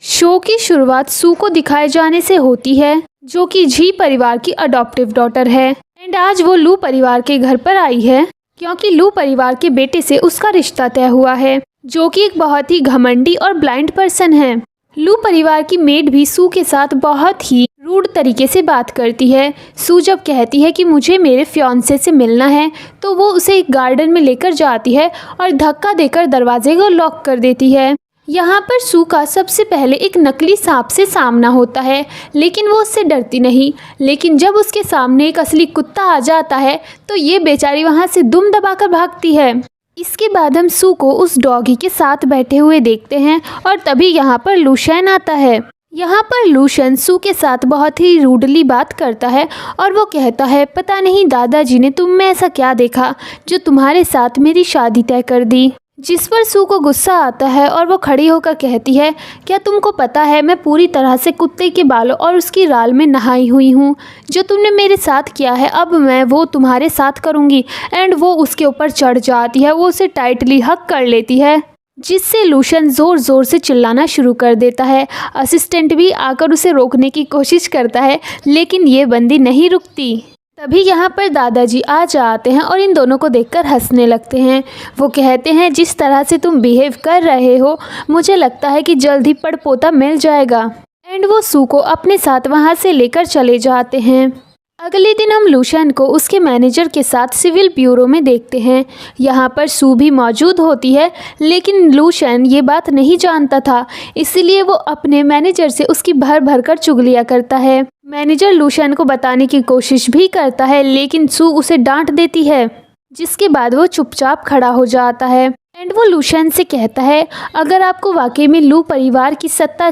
Show की शुरुआत सू को दिखाए जाने से होती है, जो कि जी परिवार की अडॉप्टिव डॉटर है। एंड आज वो लू परिवार के घर पर आई है क्योंकि लू परिवार के बेटे से उसका रिश्ता तय हुआ है, जो कि एक बहुत ही घमंडी और ब्लाइंड पर्सन है। लू परिवार की मेड भी सू के साथ बहुत ही रूड तरीके से बात करती है। सू जब कहती है कि मुझे मेरे फियांसे से मिलना है तो वो उसे एक गार्डन में लेकर जाती है और धक्का देकर दरवाजे को लॉक कर देती है। यहाँ पर सू का सबसे पहले एक नकली सांप से सामना होता है, लेकिन वो उससे डरती नहीं। लेकिन जब उसके सामने एक असली कुत्ता आ जाता है तो ये बेचारी वहाँ से दुम दबाकर भागती है। इसके बाद हम सू को उस डॉगी के साथ बैठे हुए देखते हैं और तभी यहाँ पर लूशियन आता है। यहाँ पर लूशियन सू के साथ बहुत ही रूडली बात करता है और वो कहता है, पता नहीं दादाजी ने तुम में ऐसा क्या देखा जो तुम्हारे साथ मेरी शादी तय कर दी। जिस पर सू को गुस्सा आता है और वो खड़ी होकर कहती है, क्या तुमको पता है मैं पूरी तरह से कुत्ते के बालों और उसकी राल में नहाई हुई हूँ। जो तुमने मेरे साथ किया है अब मैं वो तुम्हारे साथ करूँगी। एंड वो उसके ऊपर चढ़ जाती है, वो उसे टाइटली हग कर लेती है, जिससे लूशियन ज़ोर ज़ोर से चिल्लाना शुरू कर देता है। असिस्टेंट भी आकर उसे रोकने की कोशिश करता है, लेकिन ये बंदी नहीं रुकती। तभी यहाँ पर दादाजी आ जाते हैं और इन दोनों को देखकर हंसने लगते हैं। वो कहते हैं, जिस तरह से तुम बिहेव कर रहे हो मुझे लगता है कि जल्द ही पड़पोता मिल जाएगा। एंड वो सू को अपने साथ वहाँ से लेकर चले जाते हैं। अगले दिन हम लूशियन को उसके मैनेजर के साथ सिविल ब्यूरो में देखते हैं। यहाँ पर सू भी मौजूद होती है, लेकिन लूशियन ये बात नहीं जानता था, इसलिए वो अपने मैनेजर से उसकी भर भर कर चुगलियाँ करता है। मैनेजर लूशियन को बताने की कोशिश भी करता है, लेकिन सू उसे डांट देती है, जिसके बाद वो चुपचाप खड़ा हो जाता है। एंड वो लूशियन से कहता है, अगर आपको वाकई में लू परिवार की सत्ता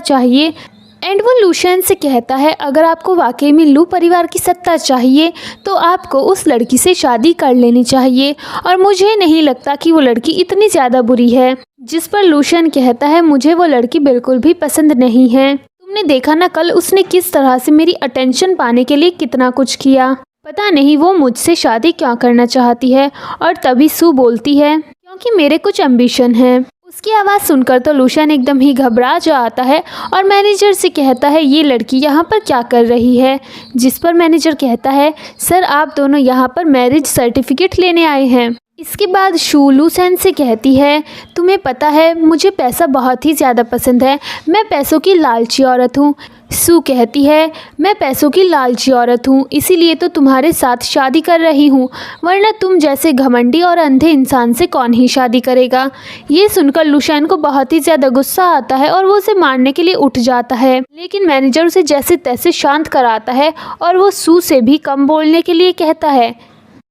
चाहिए तो आपको उस लड़की से शादी कर लेनी चाहिए और मुझे नहीं लगता कि वो लड़की इतनी ज़्यादा बुरी है। जिस पर लूशियन कहता है, मुझे वो लड़की बिल्कुल भी पसंद नहीं है। तुमने देखा ना कल उसने किस तरह से मेरी अटेंशन पाने के लिए कितना कुछ किया। पता नहीं वो मुझसे शादी क्यों करना चाहती है। और तभी सू बोलती है, क्योंकि मेरे कुछ एम्बिशन है। उसकी आवाज़ सुनकर तो लूशियन एकदम ही घबरा जाता है और मैनेजर से कहता है, ये लड़की यहाँ पर क्या कर रही है। जिस पर मैनेजर कहता है, सर आप दोनों यहाँ पर मैरिज सर्टिफिकेट लेने आए हैं। इसके बाद शू लूशियन से कहती है, तुम्हें पता है मुझे पैसा बहुत ही ज़्यादा पसंद है, मैं पैसों की लालची औरत हूँ। सू कहती है, मैं पैसों की लालची औरत हूँ इसीलिए तो तुम्हारे साथ शादी कर रही हूँ, वरना तुम जैसे घमंडी और अंधे इंसान से कौन ही शादी करेगा। ये सुनकर लूशियन को बहुत ही ज़्यादा गुस्सा आता है और वो उसे मारने के लिए उठ जाता है, लेकिन मैनेजर उसे जैसे तैसे शांत कराता है और वो सू से भी कम बोलने के लिए कहता है।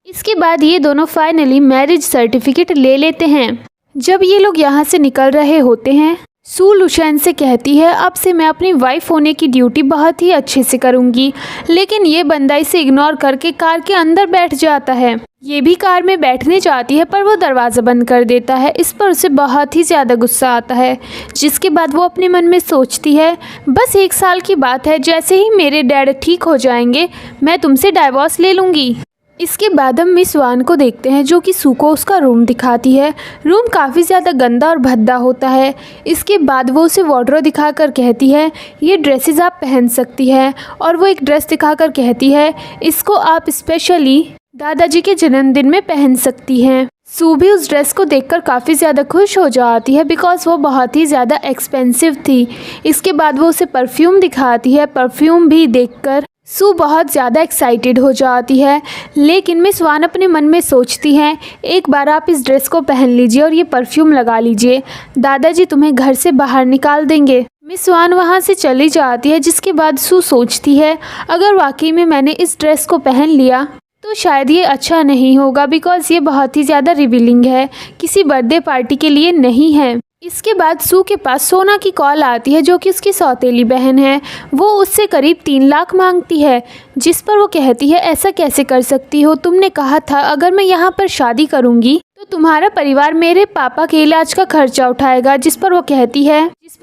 इसके बाद ये दोनों फाइनली मैरिज सर्टिफिकेट ले लेते हैं। जब ये लोग यहाँ से निकल रहे होते हैं, सू लूशियन से कहती है, अब से मैं अपनी वाइफ होने की ड्यूटी बहुत ही अच्छे से करूँगी। लेकिन ये बंदा इसे इग्नोर करके कार के अंदर बैठ जाता है। ये भी कार में बैठने जाती है पर वो दरवाज़ा बंद कर देता है। इस पर उसे बहुत ही ज़्यादा गुस्सा आता है, जिसके बाद वो अपने मन में सोचती है, बस 1 साल की बात है, जैसे ही मेरे डैड ठीक हो जाएंगे मैं तुमसे डाइवोर्स ले लूँगी। इसके बाद हम मिस वान को देखते हैं, जो कि सू को उसका रूम दिखाती है। रूम काफ़ी ज़्यादा गंदा और भद्दा होता है। इसके बाद वो उसे वार्डरोब दिखाकर कहती है, ये ड्रेसेस आप पहन सकती है। और वो एक ड्रेस दिखाकर कहती है, इसको आप स्पेशली दादाजी के जन्मदिन में पहन सकती हैं। सू भी उस ड्रेस को देखकर काफ़ी ज़्यादा खुश हो जाती है, बिकॉज़ वो बहुत ही ज़्यादा एक्सपेंसिव थी। इसके बाद वो उसे परफ्यूम दिखाती है। परफ्यूम भी देखकर सू बहुत ज़्यादा एक्साइटेड हो जाती है, लेकिन मिस वान अपने मन में सोचती हैं, एक बार आप इस ड्रेस को पहन लीजिए और ये परफ्यूम लगा लीजिए, दादाजी तुम्हें घर से बाहर निकाल देंगे। मिस वान वहाँ से चली जाती है, जिसके बाद सू सोचती है, अगर वाकई में मैंने इस ड्रेस को पहन लिया तो शायद ये अच्छा नहीं होगा, बिकॉज़ ये बहुत ही ज़्यादा रिवीलिंग है, किसी बर्थडे पार्टी के लिए नहीं है। इसके बाद सू के पास सोना की कॉल आती है, जो कि उसकी सौतेली बहन है। वो उससे करीब 3 लाख मांगती है, जिस पर वो कहती है, ऐसा कैसे कर सकती हो, तुमने कहा था अगर मैं यहाँ पर शादी करूँगी तो तुम्हारा परिवार मेरे पापा के इलाज का खर्चा उठाएगा। जिस पर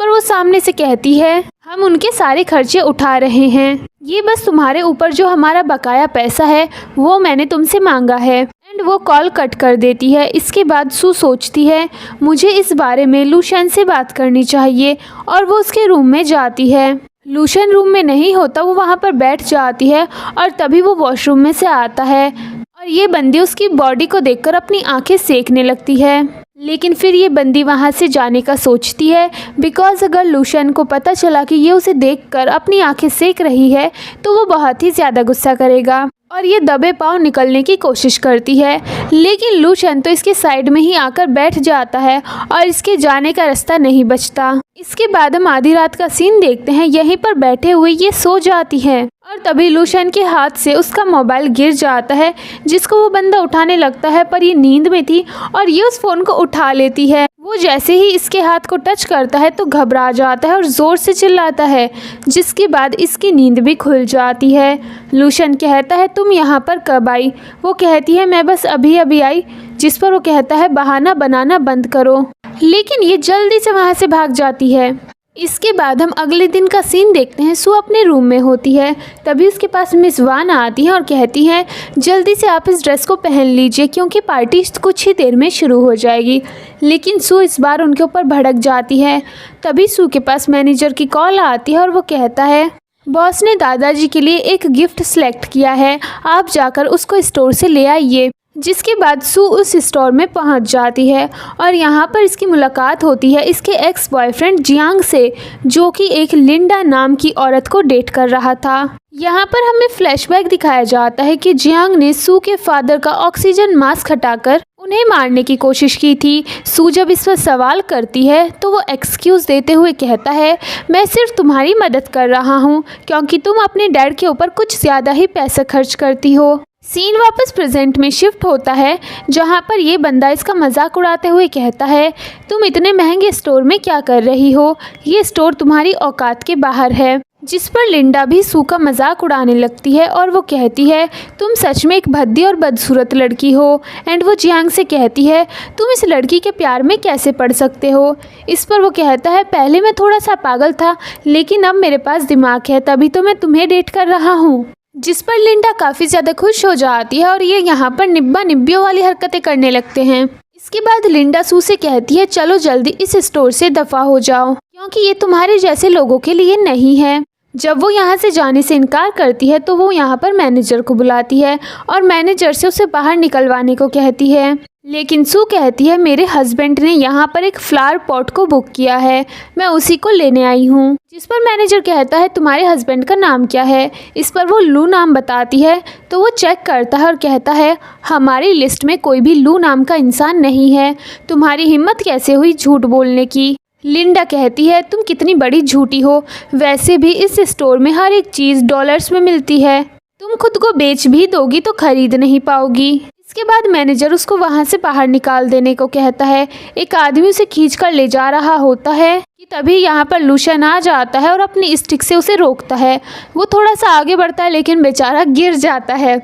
वो सामने से कहती है, हम उनके सारे खर्चे उठा रहे हैं, ये बस तुम्हारे ऊपर जो हमारा बकाया पैसा है वो मैंने तुमसे मांगा है। एंड वो कॉल कट कर देती है। इसके बाद सू सोचती है मुझे इस बारे में लूशन से बात करनी चाहिए और वो उसके रूम में जाती है। लूशन रूम में नहीं होता, वो वहाँ पर बैठ जाती है और तभी वो वॉशरूम में से आता है और ये बंदी उसकी बॉडी को देखकर अपनी आंखें सेकने लगती है। लेकिन फिर ये बंदी वहाँ से जाने का सोचती है बिकॉज़ अगर लूशन को पता चला कि ये उसे देखकर अपनी आंखें सेक रही है तो वो बहुत ही ज़्यादा गुस्सा करेगा और ये दबे पाँव निकलने की कोशिश करती है। लेकिन लूशन तो इसके साइड में ही आकर बैठ जाता है और इसके जाने का रास्ता नहीं बचता। इसके बाद हम आधी रात का सीन देखते हैं। यहीं पर बैठे हुए ये सो जाती है और तभी लूशन के हाथ से उसका मोबाइल गिर जाता है जिसको वो बंदा उठाने लगता है, पर ये नींद में थी और ये उस फ़ोन को उठा लेती है। वो जैसे ही इसके हाथ को टच करता है तो घबरा जाता है और ज़ोर से चिल्लाता है, जिसके बाद इसकी नींद भी खुल जाती है। लूशन कहता है तुम यहाँ पर कब आई? वो कहती है मैं बस अभी अभी आई, जिस पर वो कहता है बहाना बनाना बंद करो। लेकिन ये जल्दी से वहाँ से भाग जाती है। इसके बाद हम अगले दिन का सीन देखते हैं। सू अपने रूम में होती है, तभी उसके पास मिस वान आती है और कहती हैं जल्दी से आप इस ड्रेस को पहन लीजिए क्योंकि पार्टी कुछ ही देर में शुरू हो जाएगी। लेकिन सू इस बार उनके ऊपर भड़क जाती है। तभी सू के पास मैनेजर की कॉल आती है और वो कहता है बॉस ने दादाजी के लिए एक गिफ्ट सेलेक्ट किया है, आप जाकर उसको स्टोर से ले आइए। जिसके बाद सू उस स्टोर में पहुंच जाती है और यहाँ पर इसकी मुलाकात होती है इसके एक्स बॉयफ्रेंड जियांग से, जो कि एक लिंडा नाम की औरत को डेट कर रहा था। यहाँ पर हमें फ्लैशबैक दिखाया जाता है कि जियांग ने सू के फादर का ऑक्सीजन मास्क हटाकर उन्हें मारने की कोशिश की थी। सू जब इस पर सवाल करती है तो वो एक्सक्यूज़ देते हुए कहता है मैं सिर्फ तुम्हारी मदद कर रहा हूँ क्योंकि तुम अपने डैड के ऊपर कुछ ज़्यादा ही पैसा खर्च करती हो। सीन वापस प्रेजेंट में शिफ्ट होता है जहाँ पर ये बंदा इसका मजाक उड़ाते हुए कहता है तुम इतने महंगे स्टोर में क्या कर रही हो, ये स्टोर तुम्हारी औकात के बाहर है। जिस पर लिंडा भी सू का मजाक उड़ाने लगती है और वो कहती है तुम सच में एक भद्दी और बदसूरत लड़की हो। एंड वो जियांग से कहती है तुम इस लड़की के प्यार में कैसे पड़ सकते हो। इस पर वो कहता है पहले मैं थोड़ा सा पागल था लेकिन अब मेरे पास दिमाग है, तभी तो मैं तुम्हें डेट कर रहा हूँ। जिस पर लिंडा काफ़ी ज़्यादा खुश हो जाती है और ये यहाँ पर निब्बा निब्बियों वाली हरकतें करने लगते हैं। इसके बाद लिंडा सू से कहती है चलो जल्दी इस स्टोर से दफ़ा हो जाओ क्योंकि ये तुम्हारे जैसे लोगों के लिए नहीं है। जब वो यहाँ से जाने से इनकार करती है तो वो यहाँ पर मैनेजर को बुलाती है और मैनेजर से उसे बाहर निकलवाने को कहती है। लेकिन सू कहती है मेरे हस्बैंड ने यहाँ पर एक फ्लावर पॉट को बुक किया है, मैं उसी को लेने आई हूँ। जिस पर मैनेजर कहता है तुम्हारे हस्बैंड का नाम क्या है। इस पर वो लू नाम बताती है तो वो चेक करता है और कहता है हमारी लिस्ट में कोई भी लू नाम का इंसान नहीं है, तुम्हारी हिम्मत कैसे हुई झूठ बोलने की। लिंडा कहती है तुम कितनी बड़ी झूठी हो, वैसे भी इस स्टोर में हर एक चीज़ डॉलर्स में मिलती है, तुम खुद को बेच भी दोगी तो खरीद नहीं पाओगी। इसके बाद मैनेजर उसको वहाँ से बाहर निकाल देने को कहता है। एक आदमी उसे खींचकर ले जा रहा होता है कि तभी यहाँ पर लूशन आ जाता है और अपनी स्टिक से उसे रोकता है। वो थोड़ा सा आगे बढ़ता है लेकिन बेचारा गिर जाता है।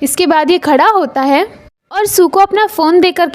इसके बाद ये खड़ा होता है और सू को अपना फ़ोन देकर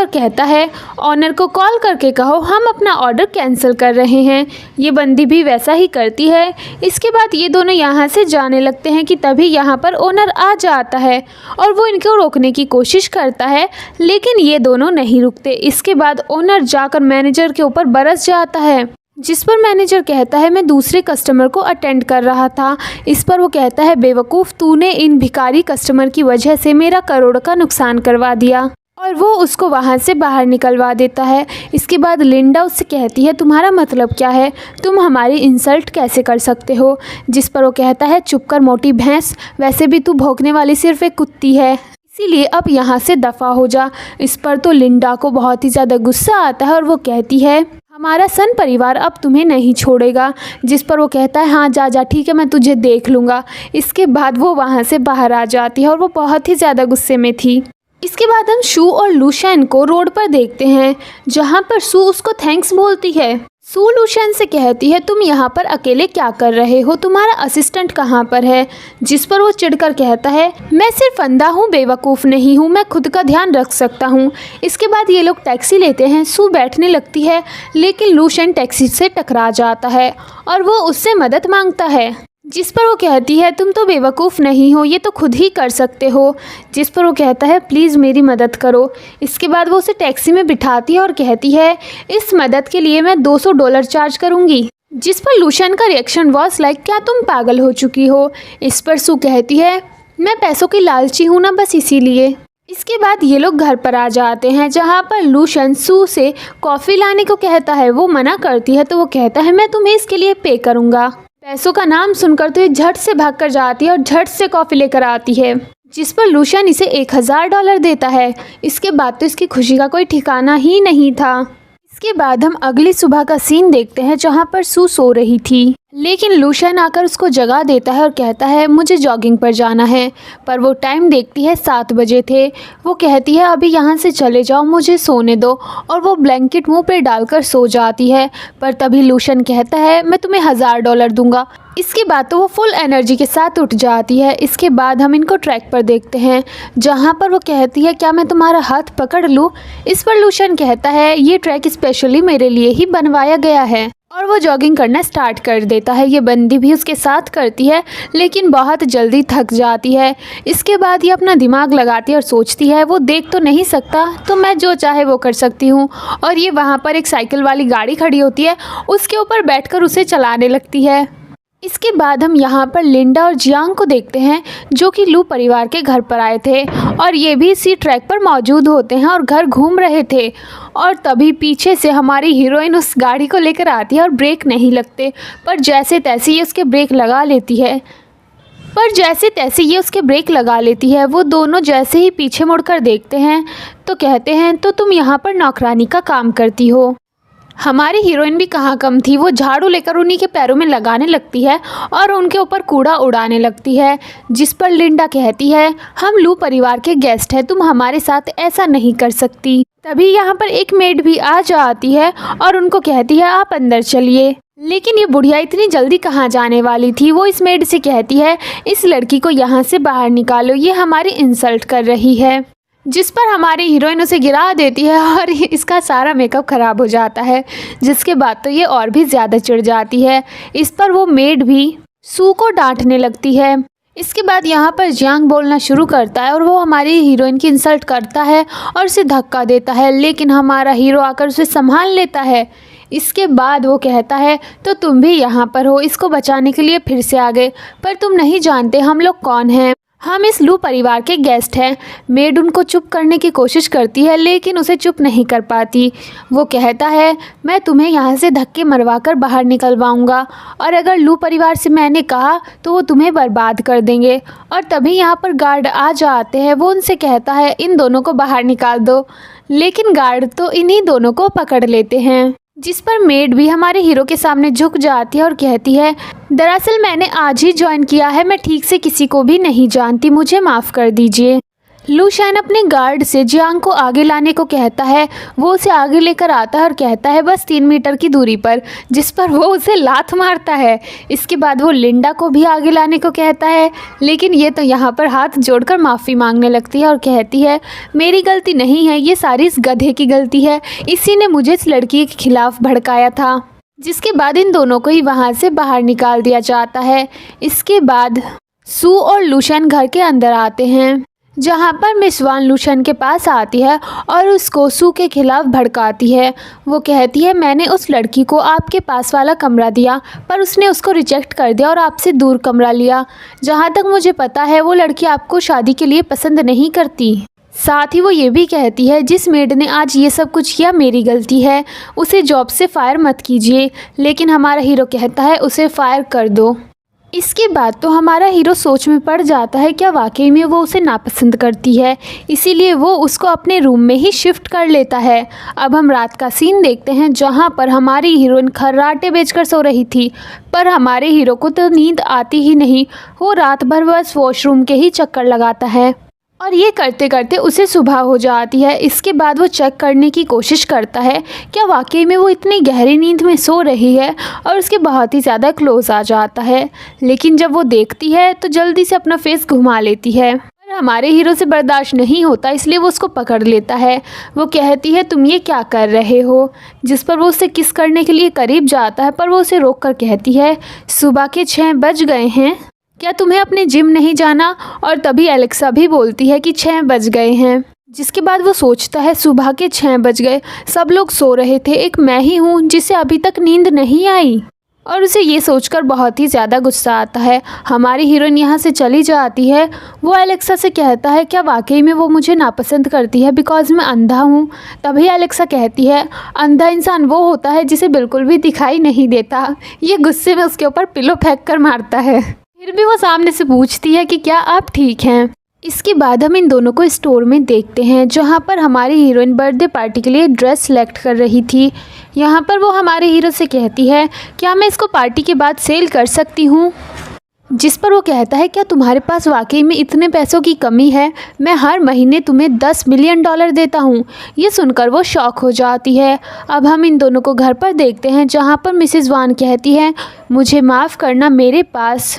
कहता है ऑनर को कॉल करके कहो हम अपना ऑर्डर कैंसिल कर रहे हैं। ये बंदी भी वैसा ही करती है। इसके बाद ये दोनों यहाँ से जाने लगते हैं कि तभी यहाँ पर ओनर आ जाता है और वो इनको रोकने की कोशिश करता है लेकिन ये दोनों नहीं रुकते। इसके बाद ओनर जाकर मैनेजर के ऊपर बरस जाता है, जिस पर मैनेजर कहता है मैं दूसरे कस्टमर को अटेंड कर रहा था। इस पर वो कहता है बेवकूफ़, तूने इन भिखारी कस्टमर की वजह से मेरा करोड़ का नुकसान करवा दिया, और वो उसको वहाँ से बाहर निकलवा देता है। इसके बाद लिंडा उससे कहती है तुम्हारा मतलब क्या है, तुम हमारी इंसल्ट कैसे कर सकते हो। जिस पर वो कहता है चुप कर मोटी भैंस, वैसे भी तू भौंकने वाली सिर्फ एक कुत्ती है, इसीलिए अब यहाँ से दफ़ा हो जा। इस पर तो लिंडा को बहुत ही ज़्यादा गुस्सा आता है और वो कहती है हमारा सन परिवार अब तुम्हें नहीं छोड़ेगा। जिस पर वो कहता है हाँ जा ठीक है मैं तुझे देख लूँगा। इसके बाद वो वहाँ से बाहर आ जाती है और वो बहुत ही ज़्यादा गुस्से में थी। इसके बाद हम शू और लूशन को रोड पर देखते हैं जहाँ पर शू उसको थैंक्स बोलती है। सू लूशन से कहती है तुम यहाँ पर अकेले क्या कर रहे हो, तुम्हारा असिस्टेंट कहाँ पर है। जिस पर वो चिढ़कर कहता है मैं सिर्फ अंधा हूँ, बेवकूफ़ नहीं हूँ, मैं खुद का ध्यान रख सकता हूँ। इसके बाद ये लोग टैक्सी लेते हैं। सू बैठने लगती है लेकिन लूशन टैक्सी से टकरा जाता है और वो उससे मदद मांगता है। जिस पर वो कहती है तुम तो बेवकूफ़ नहीं हो, ये तो खुद ही कर सकते हो। जिस पर वो कहता है प्लीज़ मेरी मदद करो। इसके बाद वो उसे टैक्सी में बिठाती है और कहती है इस मदद के लिए मैं $200 चार्ज करूँगी। जिस पर लूशियन का रिएक्शन वॉज लाइक क्या तुम पागल हो चुकी हो। इस पर सू कहती है मैं पैसों की लालची हूँ ना, बस इसीलिए। इसके बाद ये लोग घर पर आ जाते हैं जहाँ पर लूशियन सू से कॉफ़ी लाने को कहता है। वो मना करती है तो वो कहता है मैं तुम्हें इसके लिए पे करूँगा। पैसों का नाम सुनकर तो ये झट से भाग कर जाती है और झट से कॉफ़ी लेकर आती है। जिस पर लूशियन इसे $1000 देता है। इसके बाद तो इसकी खुशी का कोई ठिकाना ही नहीं था। इसके बाद हम अगली सुबह का सीन देखते हैं जहाँ पर सू सो रही थी, लेकिन लूशियन आकर उसको जगा देता है और कहता है मुझे जॉगिंग पर जाना है। पर वो टाइम देखती है 7 बजे थे। वो कहती है अभी यहाँ से चले जाओ, मुझे सोने दो, और वो ब्लैंकेट मुंह पे डालकर सो जाती है। पर तभी लूशियन कहता है मैं तुम्हें $1000 दूंगा। इसके बाद तो वो फुल एनर्जी के साथ उठ जाती है। इसके बाद हम इनको ट्रैक पर देखते हैं जहाँ पर वो कहती है क्या मैं तुम्हारा हाथ पकड़ लूँ। इस पर लूशियन कहता है ये ट्रैक स्पेशली मेरे लिए ही बनवाया गया है, और वो जॉगिंग करना स्टार्ट कर देता है। ये बंदी भी उसके साथ करती है लेकिन बहुत जल्दी थक जाती है। इसके बाद ये अपना दिमाग लगाती है और सोचती है वो देख तो नहीं सकता तो मैं जो चाहे वो कर सकती हूँ। और ये वहाँ पर एक साइकिल वाली गाड़ी खड़ी होती है, उसके ऊपर बैठकर उसे चलाने लगती है। इसके बाद हम यहाँ पर लिंडा और जियांग को देखते हैं जो कि लू परिवार के घर पर आए थे और ये भी इसी ट्रैक पर मौजूद होते हैं और घर घूम रहे थे। और तभी पीछे से हमारी हीरोइन उस गाड़ी को लेकर आती है और ब्रेक नहीं लगते, पर जैसे तैसे ये उसके ब्रेक लगा लेती है। वो दोनों जैसे ही पीछे मुड़कर देखते हैं तो कहते हैं तो तुम यहाँ पर नौकरानी का काम करती हो। हमारी हीरोइन भी कहाँ कम थी, वो झाड़ू लेकर उन्हीं के पैरों में लगाने लगती है और उनके ऊपर कूड़ा उड़ाने लगती है। जिस पर लिंडा कहती है हम लू परिवार के गेस्ट हैं, तुम हमारे साथ ऐसा नहीं कर सकती। तभी यहाँ पर एक मेड भी आ जाती है और उनको कहती है आप अंदर चलिए। लेकिन ये बुढ़िया इतनी जल्दी कहाँ जाने वाली थी। वो इस मेड से कहती है इस लड़की को यहाँ से बाहर निकालो, ये हमारी इंसल्ट कर रही है। जिस पर हमारी हीरोइन उसे गिरा देती है और इसका सारा मेकअप ख़राब हो जाता है। जिसके बाद तो ये और भी ज़्यादा चिढ़ जाती है। इस पर वो मेड भी सू को डांटने लगती है। इसके बाद यहाँ पर जियांग बोलना शुरू करता है और वो हमारी हीरोइन की इंसल्ट करता है और उसे धक्का देता है, लेकिन हमारा हीरो आकर उसे संभाल लेता है। इसके बाद वो कहता है तो तुम भी यहाँ पर हो, इसको बचाने के लिए फिर से आ गए, पर तुम नहीं जानते हम लोग कौन हैं, हम इस लू परिवार के गेस्ट हैं। मेड उनको चुप करने की कोशिश करती है लेकिन उसे चुप नहीं कर पाती। वो कहता है मैं तुम्हें यहाँ से धक्के मरवा कर बाहर निकलवाऊँगा, और अगर लू परिवार से मैंने कहा तो वो तुम्हें बर्बाद कर देंगे। और तभी यहाँ पर गार्ड आ जाते हैं। वो उनसे कहता है इन दोनों को बाहर निकाल दो, लेकिन गार्ड तो इन्हीं दोनों को पकड़ लेते हैं। जिस पर मेड भी हमारे हीरो के सामने झुक जाती है और कहती है दरअसल मैंने आज ही ज्वाइन किया है, मैं ठीक से किसी को भी नहीं जानती, मुझे माफ़ कर दीजिए। लूशियन अपने गार्ड से जियांग को आगे लाने को कहता है। वो उसे आगे लेकर आता है और कहता है बस 3 मीटर की दूरी पर, जिस पर वो उसे लात मारता है। इसके बाद वो लिंडा को भी आगे लाने को कहता है, लेकिन ये तो यहाँ पर हाथ जोड़कर माफ़ी मांगने लगती है और कहती है मेरी गलती नहीं है, ये सारी इस गधे की गलती है, इसी ने मुझे इस लड़की के खिलाफ़ भड़काया था। जिसके बाद इन दोनों को ही वहाँ से बाहर निकाल दिया जाता है। इसके बाद सू और लूशियन घर के अंदर आते हैं जहाँ पर मिस वान लूशियन के पास आती है और उसको सू के खिलाफ़ भड़काती है। वो कहती है मैंने उस लड़की को आपके पास वाला कमरा दिया पर उसने उसको रिजेक्ट कर दिया और आपसे दूर कमरा लिया। जहाँ तक मुझे पता है वो लड़की आपको शादी के लिए पसंद नहीं करती। साथ ही वो ये भी कहती है जिस मेड ने आज ये सब कुछ किया मेरी गलती है, उसे जॉब से फायर मत कीजिए। लेकिन हमारा हीरो कहता है उसे फायर कर दो। इसके बाद तो हमारा हीरो सोच में पड़ जाता है क्या वाकई में वो उसे नापसंद करती है, इसीलिए वो उसको अपने रूम में ही शिफ्ट कर लेता है। अब हम रात का सीन देखते हैं जहाँ पर हमारी हीरोइन खर्राटे बेचकर सो रही थी, पर हमारे हीरो को तो नींद आती ही नहीं। वो रात भर बस वॉशरूम के ही चक्कर लगाता है और ये करते करते उसे सुबह हो जाती है। इसके बाद वो चेक करने की कोशिश करता है क्या वाकई में वो इतनी गहरी नींद में सो रही है और उसके बहुत ही ज़्यादा क्लोज आ जाता है। लेकिन जब वो देखती है तो जल्दी से अपना फेस घुमा लेती है। हमारे हीरो से बर्दाश्त नहीं होता, इसलिए वो उसको पकड़ लेता है। वो कहती है तुम ये क्या कर रहे हो, जिस पर वो उसे किस करने के लिए करीब जाता है, पर वो उसे रोक कर कहती है सुबह के 6 बज गए हैं, क्या तुम्हें अपने जिम नहीं जाना। और तभी एलेक्सा भी बोलती है कि 6 बज गए हैं। जिसके बाद वो सोचता है सुबह के 6 बज गए, सब लोग सो रहे थे, एक मैं ही हूँ जिसे अभी तक नींद नहीं आई। और उसे ये सोचकर बहुत ही ज़्यादा गुस्सा आता है। हमारी हीरोइन यहाँ से चली जाती है। वो एलेक्सा से कहता है क्या वाकई में वो मुझे नापसंद करती है बिकॉज़ मैं अंधा हूँ। तभी एलेक्सा कहती है अंधा इंसान वो होता है जिसे बिल्कुल भी दिखाई नहीं देता। ये गुस्से में उसके ऊपर पिलो फेंक कर मारता है। फिर भी वो सामने से पूछती है कि क्या आप ठीक हैं। इसके बाद हम इन दोनों को स्टोर में देखते हैं जहाँ पर हमारी हीरोइन बर्थडे पार्टी के लिए ड्रेस सेलेक्ट कर रही थी। यहाँ पर वो हमारे हीरो से कहती है क्या मैं इसको पार्टी के बाद सेल कर सकती हूँ। जिस पर वो कहता है क्या तुम्हारे पास वाकई में इतने पैसों की कमी है, मैं हर महीने तुम्हें $10 मिलियन देता हूँ। ये सुनकर वो शॉक हो जाती है। अब हम इन दोनों को घर पर देखते हैं जहाँ पर मिसेज़ वान कहती है मुझे माफ़ करना, मेरे पास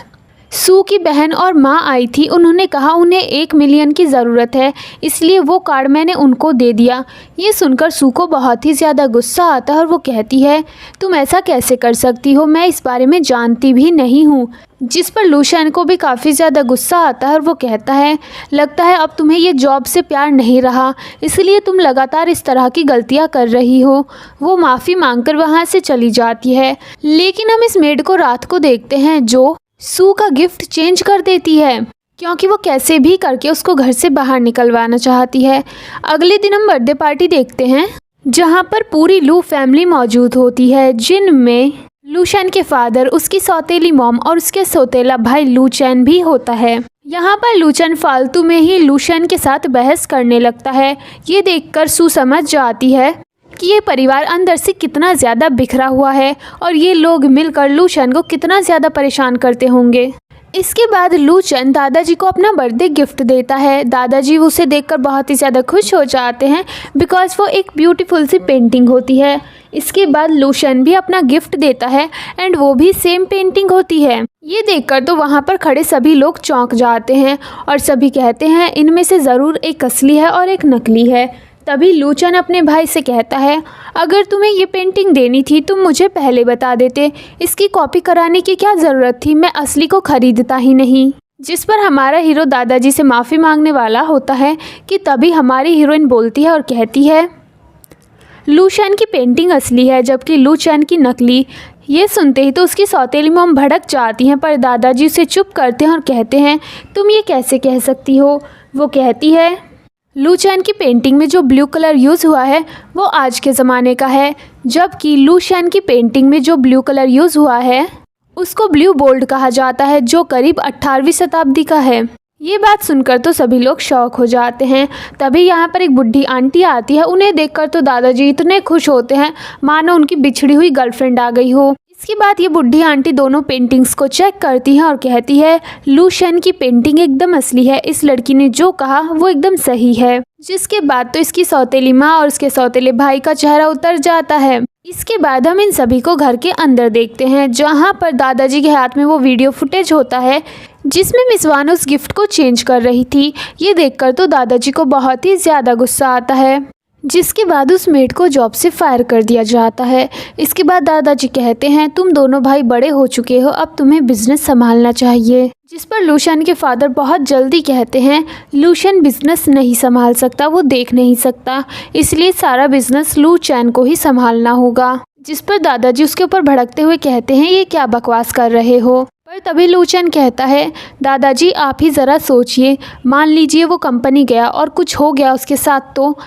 सू की बहन और माँ आई थी, उन्होंने कहा उन्हें 1 मिलियन की ज़रूरत है, इसलिए वो कार्ड मैंने उनको दे दिया। ये सुनकर सू को बहुत ही ज़्यादा गुस्सा आता है और वो कहती है तुम ऐसा कैसे कर सकती हो, मैं इस बारे में जानती भी नहीं हूँ। जिस पर लूशियन को भी काफ़ी ज़्यादा गुस्सा आता है और वो कहता है लगता है अब तुम्हें ये जॉब से प्यार नहीं रहा, इसलिए तुम लगातार इस तरह की गलतियाँ कर रही हो। वो माफ़ी मांगकर वहाँ से चली जाती है। लेकिन हम इस मेड को रात को देखते हैं जो सू का गिफ्ट चेंज कर देती है, क्योंकि वो कैसे भी करके उसको घर से बाहर निकलवाना चाहती है। अगले दिन हम बर्थडे पार्टी देखते हैं जहाँ पर पूरी लू फैमिली मौजूद होती है, जिनमें लूशियन के फादर, उसकी सौतेली मॉम और उसके सौतेला भाई लूचैन भी होता है। यहाँ पर लूचैन फालतू में ही लूशियन के साथ बहस करने लगता है। ये देखकर सू समझ जाती है कि ये परिवार अंदर से कितना ज़्यादा बिखरा हुआ है और ये लोग मिलकर लूशियन को कितना ज़्यादा परेशान करते होंगे। इसके बाद लूशियन दादाजी को अपना बर्थडे गिफ्ट देता है। दादाजी उसे देखकर बहुत ही ज़्यादा खुश हो जाते हैं बिकॉज़ वो एक ब्यूटीफुल सी पेंटिंग होती है। इसके बाद लूशियन भी अपना गिफ्ट देता है एंड वो भी सेम पेंटिंग होती है। ये देखकर तो वहाँ पर खड़े सभी लोग चौंक जाते हैं और सभी कहते हैं इनमें से ज़रूर एक असली है और एक नकली है। तभी लूशियन अपने भाई से कहता है अगर तुम्हें ये पेंटिंग देनी थी तुम मुझे पहले बता देते, इसकी कॉपी कराने की क्या ज़रूरत थी, मैं असली को ख़रीदता ही नहीं। जिस पर हमारा हीरो दादाजी से माफ़ी मांगने वाला होता है कि तभी हमारी हीरोइन बोलती है और कहती है लूशियन की पेंटिंग असली है जबकि लूशियन की नकली। ये सुनते ही तो उसकी सौतेली मॉम भड़क जाती हैं, पर दादाजी उसे चुप करते हैं और कहते हैं तुम ये कैसे कह सकती हो। वो कहती है लूशियन की पेंटिंग में जो ब्लू कलर यूज़ हुआ है वो आज के ज़माने का है, जबकि लूशियन की पेंटिंग में जो ब्लू कलर यूज़ हुआ है उसको ब्लू बोल्ड कहा जाता है, जो करीब 18वीं शताब्दी का है। ये बात सुनकर तो सभी लोग शॉक हो जाते हैं। तभी यहाँ पर एक बुढ़ी आंटी आती है। उन्हें देखकर तो दादाजी इतने खुश होते हैं मानो उनकी बिछड़ी हुई गर्लफ्रेंड आ गई हो। इसके बाद ये बुढ़ी आंटी दोनों पेंटिंग्स को चेक करती है और कहती है लूशियन की पेंटिंग एकदम असली है, इस लड़की ने जो कहा वो एकदम सही है। जिसके बाद तो इसकी सौतेली माँ और उसके सौतेले भाई का चेहरा उतर जाता है। इसके बाद हम इन सभी को घर के अंदर देखते हैं जहाँ पर दादाजी के हाथ में वो वीडियो फुटेज होता है जिसमें मिस वान उस गिफ्ट को चेंज कर रही थी। ये देखकर तो दादाजी को बहुत ही ज़्यादा गुस्सा आता है। जिसके बाद उस मेड को जॉब से फायर कर दिया जाता है। इसके बाद दादाजी कहते हैं तुम दोनों भाई बड़े हो चुके हो, अब तुम्हें बिजनेस संभालना चाहिए। जिस पर लूशियन के फादर बहुत जल्दी कहते हैं लूशियन बिजनेस नहीं संभाल सकता, वो देख नहीं सकता, इसलिए सारा बिजनेस लूशियन को ही संभालना होगा। जिस पर दादाजी उसके ऊपर भड़कते हुए कहते हैं ये क्या बकवास कर रहे हो। पर तभी लूशियन कहता है दादाजी आप ही ज़रा सोचिए, मान लीजिए वो कंपनी गया और कुछ हो गया उसके साथ, तो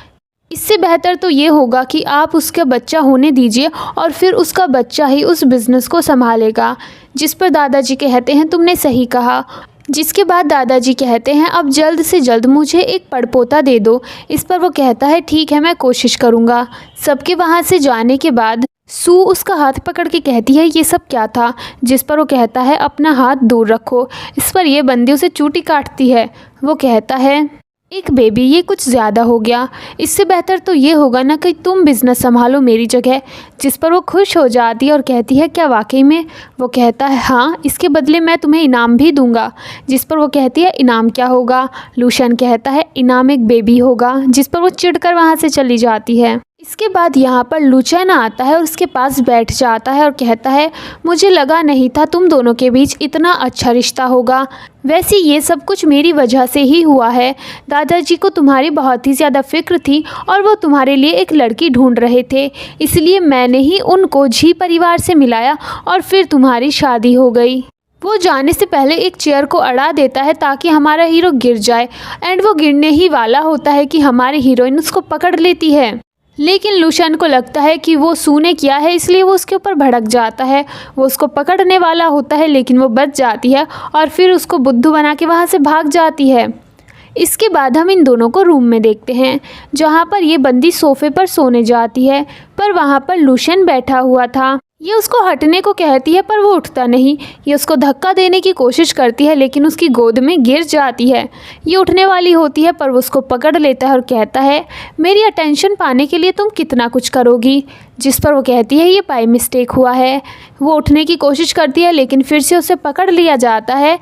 इससे बेहतर तो ये होगा कि आप उसका बच्चा होने दीजिए और फिर उसका बच्चा ही उस बिज़नेस को संभालेगा। जिस पर दादाजी कहते हैं तुमने सही कहा। जिसके बाद दादाजी कहते हैं अब जल्द से जल्द मुझे एक पड़पोता दे दो। इस पर वो कहता है ठीक है मैं कोशिश करूँगा। सबके वहाँ से जाने के बाद सू उसका हाथ पकड़ के कहती है ये सब क्या था। जिस पर वो कहता है अपना हाथ दूर रखो। इस पर यह बंदी उसे चूटी काटती है। वो कहता है एक बेबी ये कुछ ज़्यादा हो गया। इससे बेहतर तो ये होगा ना कि तुम बिज़नेस संभालो मेरी जगह। जिस पर वो खुश हो जाती है और कहती है क्या वाकई में? वो कहता है हाँ, इसके बदले मैं तुम्हें इनाम भी दूंगा। जिस पर वो कहती है इनाम क्या होगा? लूशियन कहता है इनाम एक बेबी होगा। जिस पर वो चिढ़कर वहाँ से चली जाती है। इसके बाद यहाँ पर लूशियन आता है और उसके पास बैठ जाता है और कहता है मुझे लगा नहीं था तुम दोनों के बीच इतना अच्छा रिश्ता होगा। वैसे ये सब कुछ मेरी वजह से ही हुआ है। दादाजी को तुम्हारी बहुत ही ज़्यादा फिक्र थी और वो तुम्हारे लिए एक लड़की ढूंढ रहे थे, इसलिए मैंने ही उनको झी परिवार से मिलाया और फिर तुम्हारी शादी हो गई। वो जाने से पहले एक चेयर को अड़ा देता है ताकि हमारा हीरो गिर जाए एंड वो गिरने ही वाला होता है कि हमारी हीरोइन उसको पकड़ लेती है। लेकिन लूशियन को लगता है कि वो सू ने किया है, इसलिए वो उसके ऊपर भड़क जाता है। वो उसको पकड़ने वाला होता है लेकिन वो बच जाती है और फिर उसको बुद्धू बना के वहाँ से भाग जाती है। इसके बाद हम इन दोनों को रूम में देखते हैं जहाँ पर ये बंदी सोफ़े पर सोने जाती है, पर वहाँ पर लूशियन बैठा हुआ था। ये उसको हटने को कहती है पर वो उठता नहीं। ये उसको धक्का देने की कोशिश करती है लेकिन उसकी गोद में गिर जाती है। ये उठने वाली होती है पर वो उसको पकड़ लेता है और कहता है मेरी अटेंशन पाने के लिए तुम कितना कुछ करोगी। जिस पर वो कहती है ये बाय मिस्टेक हुआ है। वो उठने की कोशिश करती है लेकिन फिर से उसे पकड़ लिया जाता है,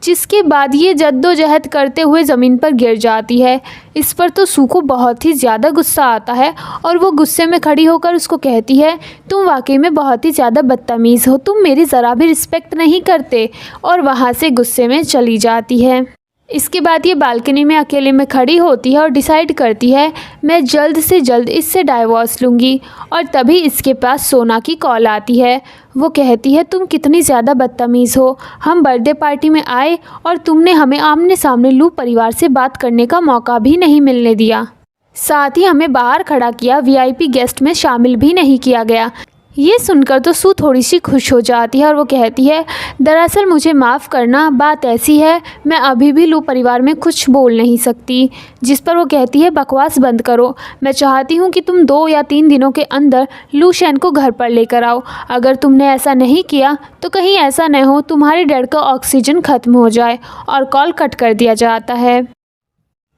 जिसके बाद ये जद्दोजहद करते हुए ज़मीन पर गिर जाती है। इस पर तो सू को बहुत ही ज़्यादा गुस्सा आता है और वो गुस्से में खड़ी होकर उसको कहती है तुम वाकई में बहुत ही ज़्यादा बदतमीज़ हो, तुम मेरी ज़रा भी रिस्पेक्ट नहीं करते, और वहाँ से गुस्से में चली जाती है। इसके बाद ये बालकनी में अकेले में खड़ी होती है और डिसाइड करती है मैं जल्द से जल्द इससे डाइवोर्स लूँगी। और तभी इसके पास सोना की कॉल आती है। वो कहती है तुम कितनी ज़्यादा बदतमीज़ हो, हम बर्थडे पार्टी में आए और तुमने हमें आमने सामने लू परिवार से बात करने का मौका भी नहीं मिलने दिया, साथ ही हमें बाहर खड़ा किया, वीआईपी गेस्ट में शामिल भी नहीं किया गया। ये सुनकर तो सू थोड़ी सी खुश हो जाती है और वो कहती है दरअसल मुझे माफ़ करना, बात ऐसी है मैं अभी भी लू परिवार में कुछ बोल नहीं सकती। जिस पर वो कहती है बकवास बंद करो, मैं चाहती हूँ कि तुम 2 या 3 दिनों के अंदर लूशियन को घर पर लेकर आओ। अगर तुमने ऐसा नहीं किया तो कहीं ऐसा न हो तुम्हारे डैड का ऑक्सीजन ख़त्म हो जाए, और कॉल कट कर दिया जाता है।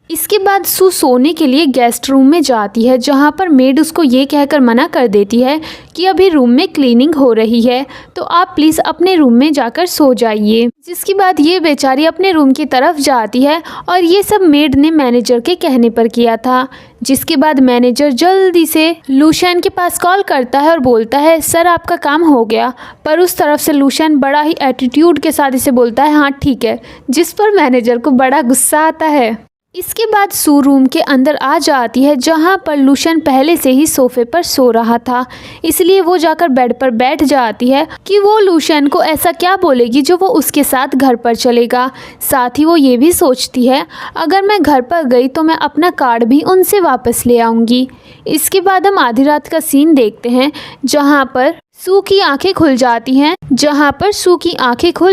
इसके बाद सू सोने के लिए गेस्ट रूम में जाती है जहाँ पर मेड उसको ये कहकर मना कर देती है कि अभी रूम में क्लीनिंग हो रही है तो आप प्लीज़ अपने रूम में जाकर सो जाइए। जिसके बाद ये बेचारी अपने रूम की तरफ जाती है और ये सब मेड ने मैनेजर के कहने पर किया था। जिसके बाद मैनेजर जल्दी से लूशियन के पास कॉल करता है और बोलता है सर आपका काम हो गया, पर उस तरफ से लूशियन बड़ा ही एटीट्यूड के साथ इसे बोलता है हाँ ठीक है, जिस पर मैनेजर को बड़ा गुस्सा आता है। इसके बाद सू रूम के अंदर आ जाती है जहाँ पर लूशियन पहले से ही सोफ़े पर सो रहा था, इसलिए वो जाकर बेड पर बैठ जाती है कि वो लूशियन को ऐसा क्या बोलेगी जो वो उसके साथ घर पर चलेगा। साथ ही वो ये भी सोचती है अगर मैं घर पर गई तो मैं अपना कार्ड भी उनसे वापस ले आऊँगी। इसके बाद हम आधी रात का सीन देखते हैं जहाँ पर सू की आंखें खुल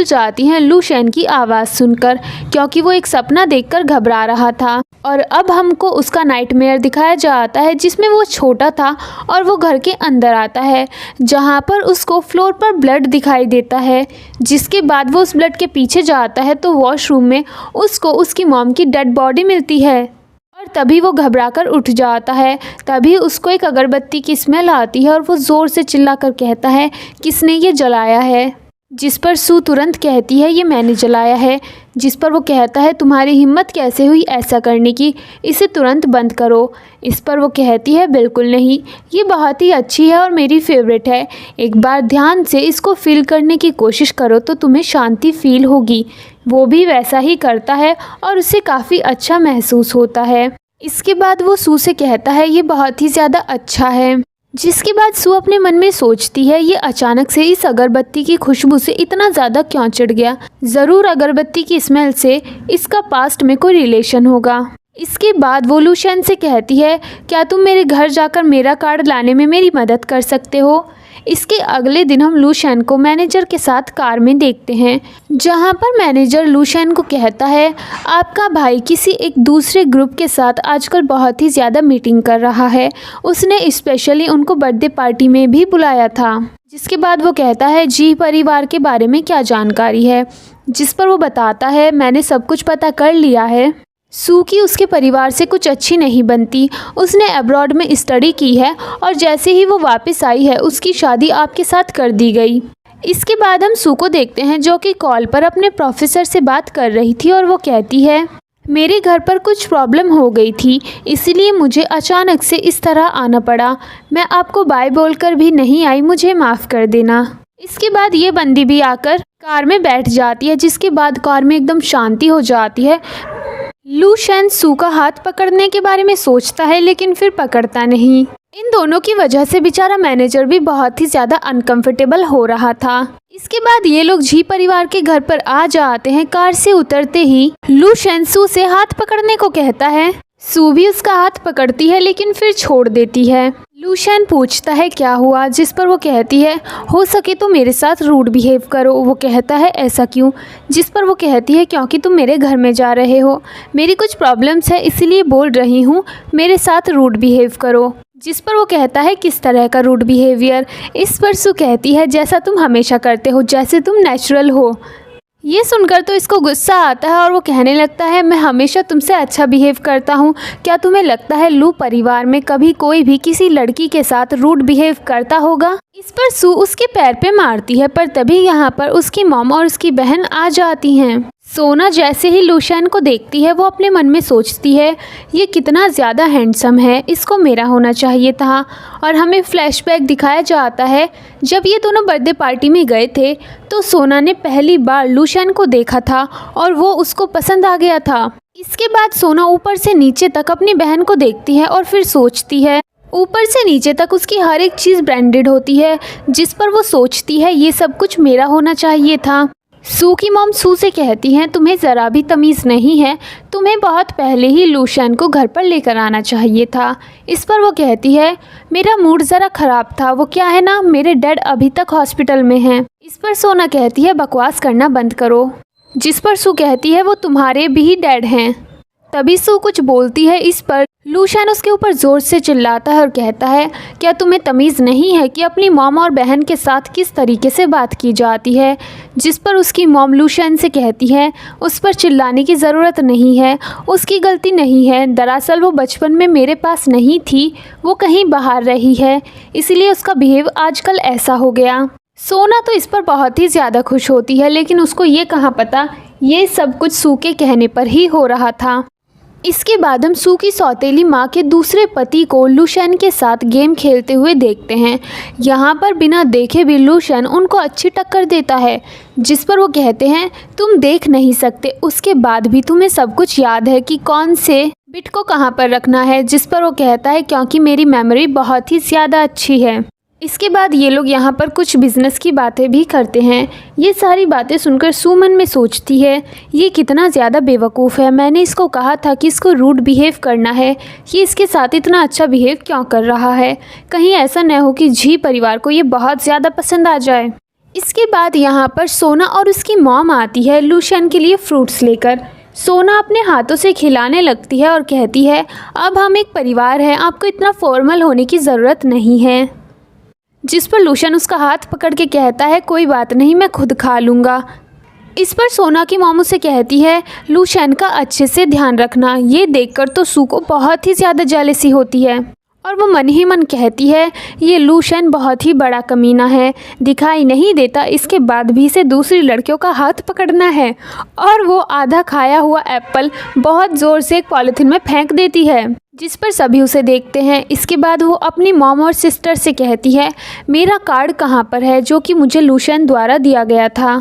जाती हैं लूशियन की आवाज़ सुनकर, क्योंकि वो एक सपना देखकर घबरा रहा था। और अब हमको उसका नाइटमेयर दिखाया जाता है जिसमें वो छोटा था और वो घर के अंदर आता है जहाँ पर उसको फ्लोर पर ब्लड दिखाई देता है। जिसके बाद वो उस ब्लड के पीछे जाता है तो वॉशरूम में उसको उसकी मॉम की डेड बॉडी मिलती है और तभी वो घबराकर उठ जाता है। तभी उसको एक अगरबत्ती की स्मेल आती है और वो ज़ोर से चिल्लाकर कहता है किसने ये जलाया है। जिस पर सू तुरंत कहती है ये मैंने जलाया है। जिस पर वो कहता है तुम्हारी हिम्मत कैसे हुई ऐसा करने की, इसे तुरंत बंद करो। इस पर वो कहती है बिल्कुल नहीं, ये बहुत ही अच्छी है और मेरी फेवरेट है, एक बार ध्यान से इसको फील करने की कोशिश करो तो तुम्हें शांति फील होगी। वो भी वैसा ही करता है और उसे काफ़ी अच्छा महसूस होता है। इसके बाद वो सू से कहता है ये बहुत ही ज़्यादा अच्छा है। जिसके बाद सू अपने मन में सोचती है ये अचानक से इस अगरबत्ती की खुशबू से इतना ज़्यादा क्यों चिढ़ गया, ज़रूर अगरबत्ती की स्मेल से इसका पास्ट में कोई रिलेशन होगा। इसके बाद वो लूशियन से कहती है क्या तुम मेरे घर जाकर मेरा कार्ड लाने में मेरी मदद कर सकते हो। इसके अगले दिन हम लूशियन को मैनेजर के साथ कार में देखते हैं जहां पर मैनेजर लूशियन को कहता है आपका भाई किसी एक दूसरे ग्रुप के साथ आजकल बहुत ही ज़्यादा मीटिंग कर रहा है, उसने स्पेशली उनको बर्थडे पार्टी में भी बुलाया था। जिसके बाद वो कहता है जी परिवार के बारे में क्या जानकारी है। जिस पर वो बताता है मैंने सब कुछ पता कर लिया है। सू की उसके परिवार से कुछ अच्छी नहीं बनती। उसने अब्रॉड में स्टडी की है और जैसे ही वो वापस आई है उसकी शादी आपके साथ कर दी गई। इसके बाद हम सू को देखते हैं जो कि कॉल पर अपने प्रोफेसर से बात कर रही थी और वो कहती है, मेरे घर पर कुछ प्रॉब्लम हो गई थी इसलिए मुझे अचानक से इस तरह आना पड़ा। मैं आपको बाय बोलकर भी नहीं आई, मुझे माफ़ कर देना। इसके बाद ये बंदी भी आकर कार में बैठ जाती है, जिसके बाद कार में एकदम शांति हो जाती है। लू शेन सू का हाथ पकड़ने के बारे में सोचता है लेकिन फिर पकड़ता नहीं। इन दोनों की वजह से बेचारा मैनेजर भी बहुत ही ज़्यादा अनकंफर्टेबल हो रहा था। इसके बाद ये लोग झी परिवार के घर पर आ जाते हैं। कार से उतरते ही लू शेन सू से हाथ पकड़ने को कहता है। सू भी उसका हाथ पकड़ती है लेकिन फिर छोड़ देती है। लू शेन पूछता है क्या हुआ, जिस पर वो कहती है, हो सके तो मेरे साथ रूड बिहेव करो। वो कहता है ऐसा क्यों, जिस पर वो कहती है क्योंकि तुम मेरे घर में जा रहे हो, मेरी कुछ प्रॉब्लम्स है इसलिए बोल रही हूँ, मेरे साथ रूड बिहेव करो। जिस पर वो कहता है किस तरह का रूड बिहेवियर। इस पर सू कहती है जैसा तुम हमेशा करते हो, जैसे तुम नेचुरल हो। ये सुनकर तो इसको गुस्सा आता है और वो कहने लगता है, मैं हमेशा तुमसे अच्छा बिहेव करता हूँ, क्या तुम्हें लगता है लू परिवार में कभी कोई भी किसी लड़की के साथ रूड बिहेव करता होगा। इस पर सू उसके पैर पे मारती है, पर तभी यहाँ पर उसकी मॉम और उसकी बहन आ जाती हैं। सोना जैसे ही लू शेन को देखती है वो अपने मन में सोचती है, ये कितना ज़्यादा हैंडसम है, इसको मेरा होना चाहिए था। और हमें फ्लैशबैक दिखाया जाता है जब ये दोनों बर्थडे पार्टी में गए थे तो सोना ने पहली बार लू शेन को देखा था और वो उसको पसंद आ गया था। इसके बाद सोना ऊपर से नीचे तक अपनी बहन को देखती है और फिर सोचती है, ऊपर से नीचे तक उसकी हर एक चीज़ ब्रांडेड होती है, जिस पर वो सोचती है ये सब कुछ मेरा होना चाहिए था। सू की मॉम सू से कहती हैं, तुम्हें ज़रा भी तमीज़ नहीं है, तुम्हें बहुत पहले ही लू शेन को घर पर लेकर आना चाहिए था। इस पर वो कहती है, मेरा मूड ज़रा ख़राब था, वो क्या है ना, मेरे डैड अभी तक हॉस्पिटल में हैं। इस पर सोना कहती है, बकवास करना बंद करो। जिस पर सू कहती है, वो तुम्हारे भी डैड हैं। तभी सू कुछ बोलती है। इस पर लू शेन उसके ऊपर ज़ोर से चिल्लाता है और कहता है, क्या तुम्हें तमीज़ नहीं है कि अपनी मॉम और बहन के साथ किस तरीके से बात की जाती है। जिस पर उसकी मॉम लू शेन से कहती है, उस पर चिल्लाने की ज़रूरत नहीं है, उसकी गलती नहीं है, दरअसल वो बचपन में मेरे पास नहीं थी, वो कहीं बाहर रही है, इसलिए उसका बिहेव आजकल ऐसा हो गया। सोना तो इस पर बहुत ही ज़्यादा खुश होती है, लेकिन उसको ये कहाँ पता ये सब कुछ सू के कहने पर ही हो रहा था। इसके बाद हम सू की सौतेली माँ के दूसरे पति को लू शेन के साथ गेम खेलते हुए देखते हैं। यहाँ पर बिना देखे भी लू शेन उनको अच्छी टक्कर देता है, जिस पर वो कहते हैं, तुम देख नहीं सकते, उसके बाद भी तुम्हें सब कुछ याद है कि कौन से बिट को कहाँ पर रखना है। जिस पर वो कहता है, क्योंकि मेरी मेमोरी बहुत ही ज़्यादा अच्छी है। इसके बाद ये लोग यहाँ पर कुछ बिज़नेस की बातें भी करते हैं। ये सारी बातें सुनकर सू मन में सोचती है, ये कितना ज़्यादा बेवकूफ़ है, मैंने इसको कहा था कि इसको रूड बिहेव करना है, ये इसके साथ इतना अच्छा बिहेव क्यों कर रहा है, कहीं ऐसा न हो कि झी परिवार को ये बहुत ज़्यादा पसंद आ जाए। इसके बाद यहाँ पर सोना और उसकी मॉम आती है लू शेन के लिए फ्रूट्स लेकर। सोना अपने हाथों से खिलाने लगती है और कहती है, अब हम एक परिवार हैं, आपको इतना फॉर्मल होने की ज़रूरत नहीं है। जिस पर लू शेन उसका हाथ पकड़ के कहता है, कोई बात नहीं, मैं खुद खा लूँगा। इस पर सोना की मॉम उसे कहती है, लू शेन का अच्छे से ध्यान रखना। ये देखकर तो सू को बहुत ही ज़्यादा जेलसी होती है और वो मन ही मन कहती है, ये लू शेन बहुत ही बड़ा कमीना है, दिखाई नहीं देता, इसके बाद भी इसे दूसरी लड़कियों का हाथ पकड़ना है। और वो आधा खाया हुआ एप्पल बहुत ज़ोर से एक पॉलीथिन में फेंक देती है, जिस पर सभी उसे देखते हैं। इसके बाद वो अपनी मॉम और सिस्टर से कहती है, मेरा कार्ड कहाँ पर है जो कि मुझे लू शेन द्वारा दिया गया था।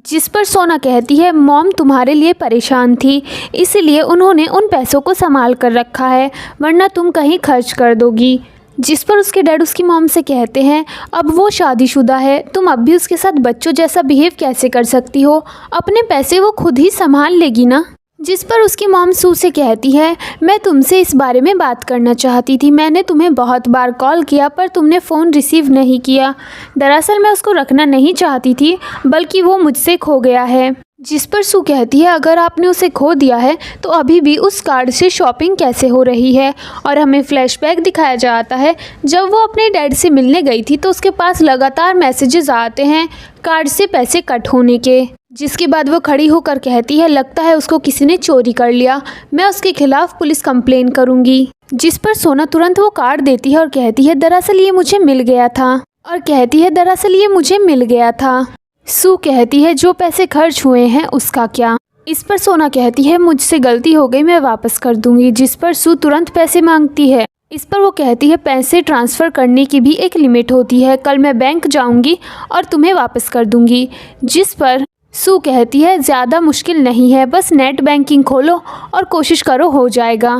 जिस पर सोना कहती है, मॉम तुम्हारे लिए परेशान थी, इसलिए उन्होंने उन पैसों को संभाल कर रखा है, वरना तुम कहीं खर्च कर दोगी। जिस पर उसके डैड उसकी मॉम से कहते हैं, अब वो शादीशुदा है, तुम अब भी उसके साथ बच्चों जैसा बिहेव कैसे कर सकती हो, अपने पैसे वो खुद ही संभाल लेगी ना। जिस पर उसकी मॉम सू से कहती है, मैं तुमसे इस बारे में बात करना चाहती थी, मैंने तुम्हें बहुत बार कॉल किया पर तुमने फ़ोन रिसीव नहीं किया, दरअसल मैं उसको रखना नहीं चाहती थी, बल्कि वो मुझसे खो गया है। जिस पर सू कहती है, अगर आपने उसे खो दिया है तो अभी भी उस कार्ड से शॉपिंग कैसे हो रही है। और हमें फ्लैशबैक दिखाया जाता है, जब वो अपने डैड से मिलने गई थी तो उसके पास लगातार मैसेजेस आते हैं कार्ड से पैसे कट होने के। जिसके बाद वो खड़ी होकर कहती है, लगता है उसको किसी ने चोरी कर लिया, मैं उसके खिलाफ पुलिस कंप्लेन करूंगी। जिस पर सोना तुरंत वो कार्ड देती है और कहती है, दरअसल ये मुझे मिल गया था। और कहती है, दरअसल ये मुझे मिल गया था। सू कहती है, जो पैसे खर्च हुए हैं उसका क्या। इस पर सोना कहती है, मुझसे गलती हो गई, मैं वापस कर दूंगी। जिस पर सू तुरंत पैसे मांगती है। इस पर वो कहती है, पैसे ट्रांसफ़र करने की भी एक लिमिट होती है, कल मैं बैंक जाऊंगी और तुम्हें वापस कर दूंगी। जिस पर सू कहती है, ज़्यादा मुश्किल नहीं है, बस नेट बैंकिंग खोलो और कोशिश करो, हो जाएगा।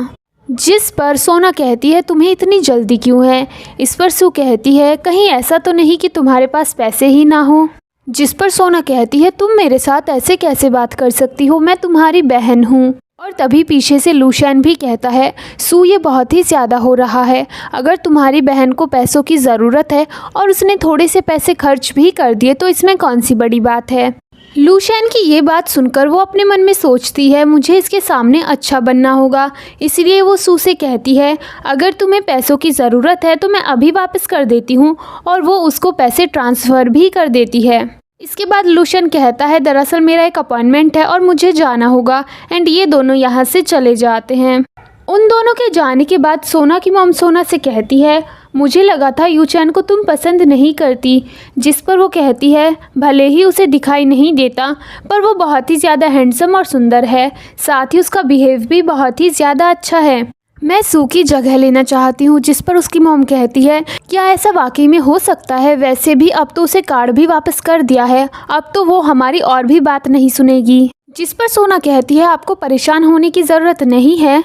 जिस पर सोना कहती है, तुम्हें इतनी जल्दी क्यों है। इस पर सू कहती है, कहीं ऐसा तो नहीं कि तुम्हारे पास पैसे ही ना हो। जिस पर सोना कहती है, तुम मेरे साथ ऐसे कैसे बात कर सकती हो, मैं तुम्हारी बहन हूँ। और तभी पीछे से लूशियन भी कहता है, सू ये बहुत ही ज़्यादा हो रहा है, अगर तुम्हारी बहन को पैसों की ज़रूरत है और उसने थोड़े से पैसे खर्च भी कर दिए तो इसमें कौन सी बड़ी बात है। लूशियन की ये बात सुनकर वो अपने मन में सोचती है, मुझे इसके सामने अच्छा बनना होगा। इसलिए वो सू से कहती है, अगर तुम्हें पैसों की ज़रूरत है तो मैं अभी वापस कर देती हूँ। और वो उसको पैसे ट्रांसफ़र भी कर देती है। इसके बाद लूशियन कहता है, दरअसल मेरा एक अपॉइंटमेंट है और मुझे जाना होगा। एंड ये दोनों यहाँ से चले जाते हैं। उन दोनों के जाने के बाद सोना की मॉम सोना से कहती है, मुझे लगा था यूचैन को तुम पसंद नहीं करती। जिस पर वो कहती है, भले ही उसे दिखाई नहीं देता पर वो बहुत ही ज़्यादा हैंडसम और सुंदर है, साथ ही उसका बिहेव भी बहुत ही ज़्यादा अच्छा है। मैं सू की जगह लेना चाहती हूँ। जिस पर उसकी मॉम कहती है, क्या ऐसा वाकई में हो सकता है। वैसे भी अब तो उसे कार्ड भी वापस कर दिया है, अब तो वो हमारी और भी बात नहीं सुनेगी। जिस पर सोना कहती है, आपको परेशान होने की ज़रूरत नहीं है,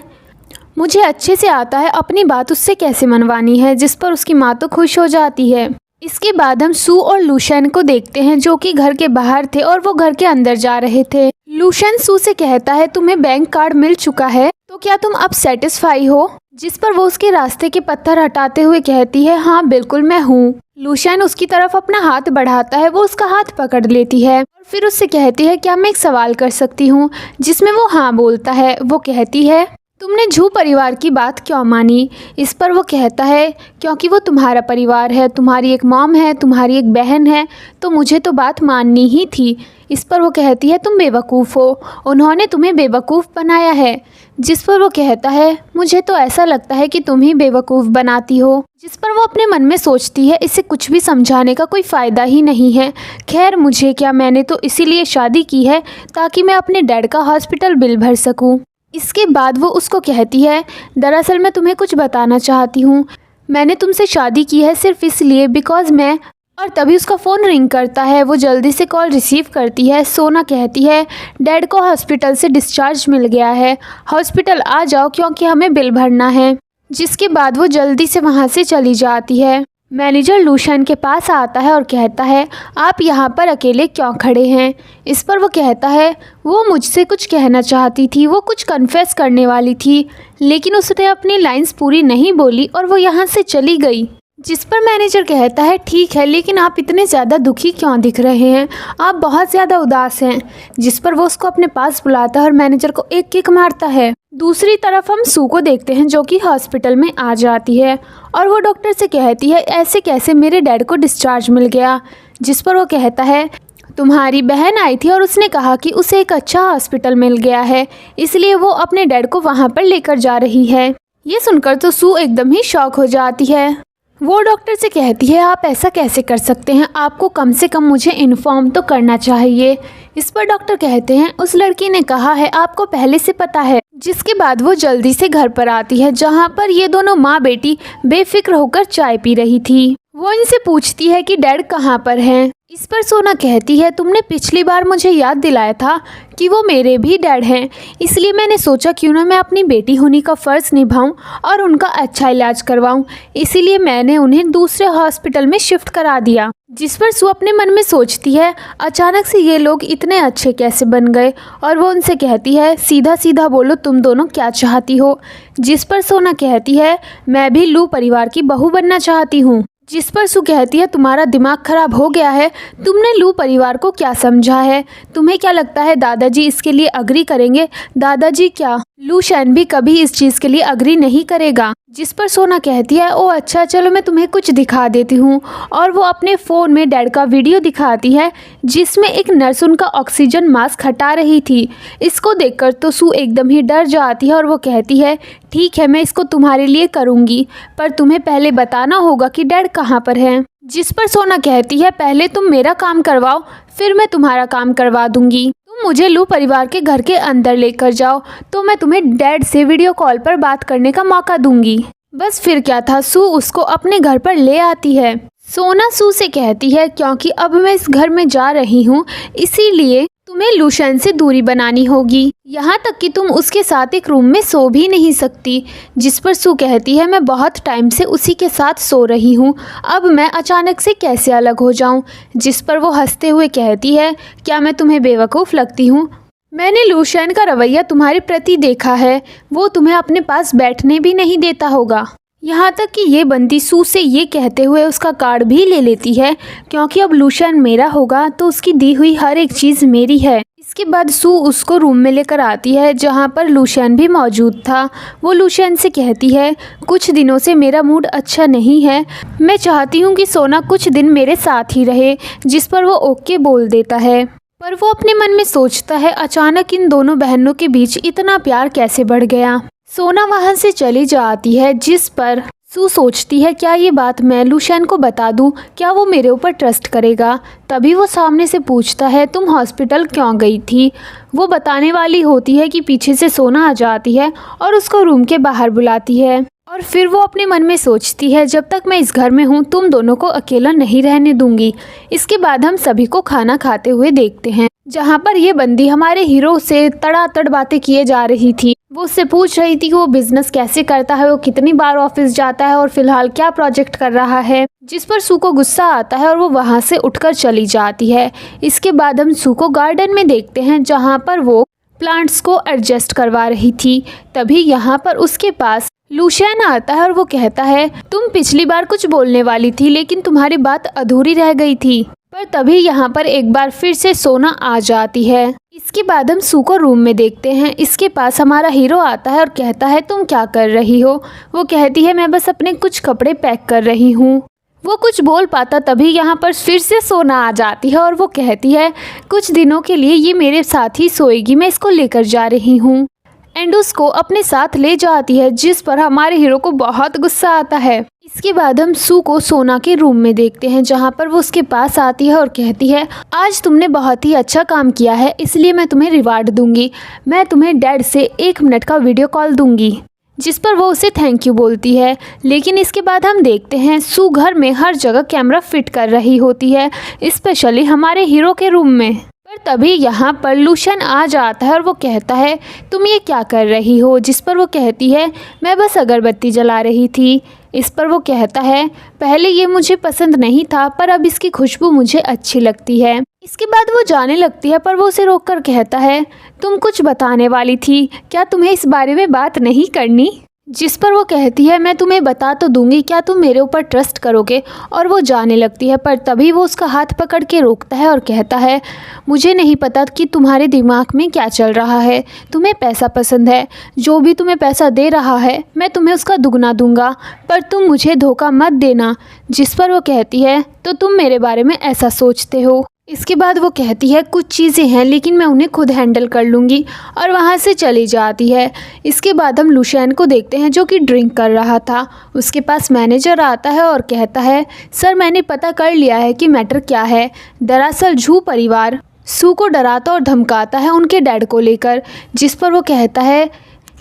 मुझे अच्छे से आता है अपनी बात उससे कैसे मनवानी है। जिस पर उसकी माँ तो खुश हो जाती है। इसके बाद हम सू और लूशियन को देखते हैं, जो कि घर के बाहर थे और वो घर के अंदर जा रहे थे। लूशियन सू से कहता है, तुम्हें बैंक कार्ड मिल चुका है तो क्या तुम अब सेटिस्फाई हो। जिस पर वो उसके रास्ते के पत्थर हटाते हुए कहती है, हाँ बिल्कुल मैं हूँ। लूशियन उसकी तरफ अपना हाथ बढ़ाता है, वो उसका हाथ पकड़ लेती है और फिर उससे कहती है, क्या मैं एक सवाल कर सकती हूँ। जिसमें वो हाँ बोलता है। वो कहती है, तुमने झू परिवार की बात क्यों मानी। इस पर वो कहता है, क्योंकि वो तुम्हारा परिवार है, तुम्हारी एक मॉम है, तुम्हारी एक बहन है, तो मुझे तो बात माननी ही थी। इस पर वो कहती है, तुम बेवकूफ़ हो, उन्होंने तुम्हें बेवकूफ़ बनाया है। जिस पर वो कहता है, मुझे तो ऐसा लगता है कि तुम ही बेवकूफ़ बनाती हो। जिस पर वो अपने मन में सोचती है, इसे कुछ भी समझाने का कोई फ़ायदा ही नहीं है। खैर मुझे क्या, मैंने तो इसीलिए शादी की है ताकि मैं अपने डैड का हॉस्पिटल बिल भर सकूं। इसके बाद वो उसको कहती है, दरअसल मैं तुम्हें कुछ बताना चाहती हूँ, मैंने तुमसे शादी की है सिर्फ इसलिए बिकॉज़ मैं। और तभी उसका फ़ोन रिंग करता है। वो जल्दी से कॉल रिसीव करती है। सोना कहती है, डैड को हॉस्पिटल से डिस्चार्ज मिल गया है, हॉस्पिटल आ जाओ क्योंकि हमें बिल भरना है। जिसके बाद वो जल्दी से वहाँ से चली जाती है। मैनेजर लूशियन के पास आता है और कहता है, आप यहाँ पर अकेले क्यों खड़े हैं। इस पर वो कहता है, वो मुझसे कुछ कहना चाहती थी, वो कुछ कन्फेस करने वाली थी, लेकिन उसने अपनी लाइंस पूरी नहीं बोली और वो यहाँ से चली गई। जिस पर मैनेजर कहता है, ठीक है लेकिन आप इतने ज़्यादा दुखी क्यों दिख रहे हैं, आप बहुत ज़्यादा उदास हैं। जिस पर वो उसको अपने पास बुलाता है और मैनेजर को एक किक मारता है। दूसरी तरफ हम सू को देखते हैं, जो कि हॉस्पिटल में आ जाती है और वो डॉक्टर से कहती है, ऐसे कैसे मेरे डैड को डिस्चार्ज मिल गया। जिस पर वो कहता है, तुम्हारी बहन आई थी और उसने कहा कि उसे एक अच्छा हॉस्पिटल मिल गया है, इसलिए वो अपने डैड को वहाँ पर लेकर जा रही है। ये सुनकर तो सू एकदम ही शॉक हो जाती है। वो डॉक्टर से कहती है, आप ऐसा कैसे कर सकते हैं, आपको कम से कम मुझे इन्फॉर्म तो करना चाहिए। इस पर डॉक्टर कहते हैं, उस लड़की ने कहा है आपको पहले से पता है। जिसके बाद वो जल्दी से घर पर आती है, जहाँ पर ये दोनों माँ बेटी बेफिक्र होकर चाय पी रही थी। वो इनसे पूछती है कि डैड कहाँ पर हैं। इस पर सोना कहती है, तुमने पिछली बार मुझे याद दिलाया था कि वो मेरे भी डैड हैं, इसलिए मैंने सोचा क्यों ना मैं अपनी बेटी होने का फ़र्ज़ निभाऊं और उनका अच्छा इलाज करवाऊं, इसीलिए मैंने उन्हें दूसरे हॉस्पिटल में शिफ्ट करा दिया। जिस पर सू अपने मन में सोचती है, अचानक से ये लोग इतने अच्छे कैसे बन गए। और वो उनसे कहती है, सीधा सीधा बोलो तुम दोनों क्या चाहती हो। जिस पर सोना कहती है, मैं भी लू परिवार की बहू बनना चाहती हूँ। जिस पर सू कहती है, तुम्हारा दिमाग खराब हो गया है, तुमने लू परिवार को क्या समझा है, तुम्हें क्या लगता है दादाजी इसके लिए अग्री करेंगे। दादाजी क्या, लूशन भी कभी इस चीज़ के लिए अग्री नहीं करेगा। जिस पर सोना कहती है ओ अच्छा चलो मैं तुम्हें कुछ दिखा देती हूँ, और वो अपने फ़ोन में डैड का वीडियो दिखाती है जिसमें एक नर्स उनका ऑक्सीजन मास्क हटा रही थी। इसको देखकर तो सू एकदम ही डर जाती है और वो कहती है ठीक है मैं इसको तुम्हारे लिए करूँगी, पर तुम्हें पहले बताना होगा कि डैड कहाँ पर है। जिस पर सोना कहती है पहले तुम मेरा काम करवाओ फिर मैं तुम्हारा काम करवा दूंगी। मुझे लू परिवार के घर के अंदर लेकर जाओ तो मैं तुम्हें डैड से वीडियो कॉल पर बात करने का मौका दूंगी। बस फिर क्या था, सू उसको अपने घर पर ले आती है। सोना सू से कहती है क्योंकि अब मैं इस घर में जा रही हूँ इसीलिए तुम्हें लूशन से दूरी बनानी होगी, यहाँ तक कि तुम उसके साथ एक रूम में सो भी नहीं सकती। जिस पर सू कहती है मैं बहुत टाइम से उसी के साथ सो रही हूँ, अब मैं अचानक से कैसे अलग हो जाऊँ। जिस पर वो हंसते हुए कहती है क्या मैं तुम्हें बेवकूफ़ लगती हूँ? मैंने लूशन का रवैया तुम्हारे प्रति देखा है, वो तुम्हें अपने पास बैठने भी नहीं देता होगा। यहाँ तक कि ये बंदी सू से ये कहते हुए उसका कार्ड भी ले लेती है क्योंकि अब लूशन मेरा होगा तो उसकी दी हुई हर एक चीज़ मेरी है। इसके बाद सू उसको रूम में लेकर आती है जहाँ पर लूशन भी मौजूद था। वो लूशन से कहती है कुछ दिनों से मेरा मूड अच्छा नहीं है, मैं चाहती हूँ कि सोना कुछ दिन मेरे साथ ही रहे। जिस पर वो ओके बोल देता है, पर वो अपने मन में सोचता है अचानक इन दोनों बहनों के बीच इतना प्यार कैसे बढ़ गया। सोना वहाँ से चली जाती है। जिस पर सू सोचती है क्या ये बात मैं लूशन को बता दूं, क्या वो मेरे ऊपर ट्रस्ट करेगा। तभी वो सामने से पूछता है तुम हॉस्पिटल क्यों गई थी। वो बताने वाली होती है कि पीछे से सोना आ जाती है और उसको रूम के बाहर बुलाती है, और फिर वो अपने मन में सोचती है जब तक मैं इस घर में हूँ तुम दोनों को अकेला नहीं रहने दूंगी। इसके बाद हम सभी को खाना खाते हुए देखते हैं जहाँ पर ये बंदी हमारे हीरो से तड़ातड़ बातें किए जा रही थी। वो उससे पूछ रही थी कि वो बिजनेस कैसे करता है, वो कितनी बार ऑफिस जाता है और फिलहाल क्या प्रोजेक्ट कर रहा है। जिस पर सू को गुस्सा आता है और वो वहाँ से उठकर चली जाती है। इसके बाद हम सू को गार्डन में देखते हैं जहाँ पर वो प्लांट्स को एडजस्ट करवा रही थी। तभी यहाँ पर उसके पास लूशन आता है और वो कहता है तुम पिछली बार कुछ बोलने वाली थी लेकिन तुम्हारी बात अधूरी रह गई थी। पर तभी यहाँ पर एक बार फिर से सोना आ जाती है। इसके बाद हम सू को रूम में देखते हैं। इसके पास हमारा हीरो आता है और कहता है तुम क्या कर रही हो। वो कहती है मैं बस अपने कुछ कपड़े पैक कर रही हूँ। वो कुछ बोल पाता तभी यहाँ पर फिर से सोना आ जाती है और वो कहती है कुछ दिनों के लिए ये मेरे साथ ही सोएगी, मैं इसको लेकर जा रही हूँ। एंड उसको अपने साथ ले जाती है। जिस पर हमारे हीरो को बहुत गुस्सा आता है। इसके बाद हम सू को सोना के रूम में देखते हैं जहाँ पर वो उसके पास आती है और कहती है आज तुमने बहुत ही अच्छा काम किया है इसलिए मैं तुम्हें रिवार्ड दूंगी, मैं तुम्हें डैड से 1 मिनट का वीडियो कॉल दूंगी। जिस पर वो उसे थैंक यू बोलती है। लेकिन इसके बाद हम देखते हैं सू घर में हर जगह कैमरा फिट कर रही होती है, स्पेशली हमारे हीरो के रूम में। पर तभी यहाँ पर लूशन आ जाता है और वो कहता है तुम ये क्या कर रही हो। जिस पर वो कहती है मैं बस अगरबत्ती जला रही थी। इस पर वो कहता है पहले ये मुझे पसंद नहीं था पर अब इसकी खुशबू मुझे अच्छी लगती है। इसके बाद वो जाने लगती है पर वो उसे रोककर कहता है तुम कुछ बताने वाली थी, क्या तुम्हें इस बारे में बात नहीं करनी। जिस पर वो कहती है मैं तुम्हें बता तो दूंगी, क्या तुम मेरे ऊपर ट्रस्ट करोगे। और वो जाने लगती है पर तभी वो उसका हाथ पकड़ के रोकता है और कहता है मुझे नहीं पता कि तुम्हारे दिमाग में क्या चल रहा है, तुम्हें पैसा पसंद है, जो भी तुम्हें पैसा दे रहा है मैं तुम्हें उसका दुगना दूंगा, पर तुम मुझे धोखा मत देना। जिस पर वो कहती है तो तुम मेरे बारे में ऐसा सोचते हो। इसके बाद वो कहती है कुछ चीज़ें हैं लेकिन मैं उन्हें खुद हैंडल कर लूँगी, और वहाँ से चली जाती है। इसके बाद हम लूशन को देखते हैं जो कि ड्रिंक कर रहा था। उसके पास मैनेजर आता है और कहता है सर मैंने पता कर लिया है कि मैटर क्या है। दरअसल झू परिवार सू को डराता और धमकाता है उनके डैड को लेकर। जिस पर वो कहता है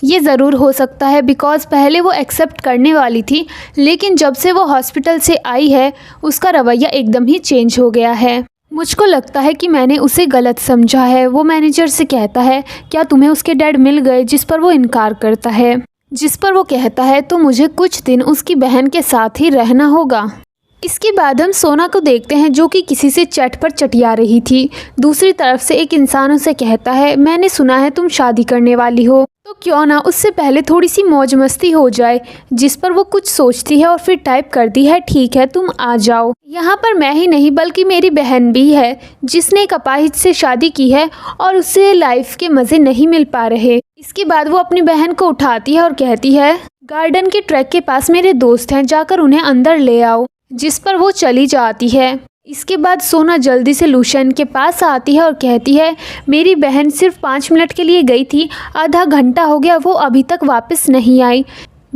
ये ज़रूर हो सकता है बिकॉज़ पहले वो एक्सेप्ट करने वाली थी लेकिन जब से वो हॉस्पिटल से आई है उसका रवैया एकदम ही चेंज हो गया है। मुझको लगता है कि मैंने उसे गलत समझा है। वो मैनेजर से कहता है क्या तुम्हें उसके डैड मिल गए। जिस पर वो इनकार करता है। जिस पर वो कहता है तो मुझे कुछ दिन उसकी बहन के साथ ही रहना होगा। इसके बाद हम सोना को देखते हैं जो कि किसी से चट पर चटिया रही थी। दूसरी तरफ से एक इंसान उसे कहता है मैंने सुना है तुम शादी करने वाली हो, तो क्यों ना उससे पहले थोड़ी सी मौज मस्ती हो जाए। जिस पर वो कुछ सोचती है और फिर टाइप करती है ठीक है तुम आ जाओ। यहाँ पर मैं ही नहीं बल्कि मेरी बहन भी है जिसने एक अपाहिज से शादी की है और उससे लाइफ के मज़े नहीं मिल पा रहे। इसके बाद वो अपनी बहन को उठाती है और कहती है गार्डन के ट्रैक के पास मेरे दोस्त हैं, जाकर उन्हें अंदर ले आओ, जिस पर वो चली जाती है। इसके बाद सोना जल्दी से लूशन के पास आती है और कहती है मेरी बहन सिर्फ 5 मिनट के लिए गई थी, आधा घंटा हो गया, वो अभी तक वापस नहीं आई।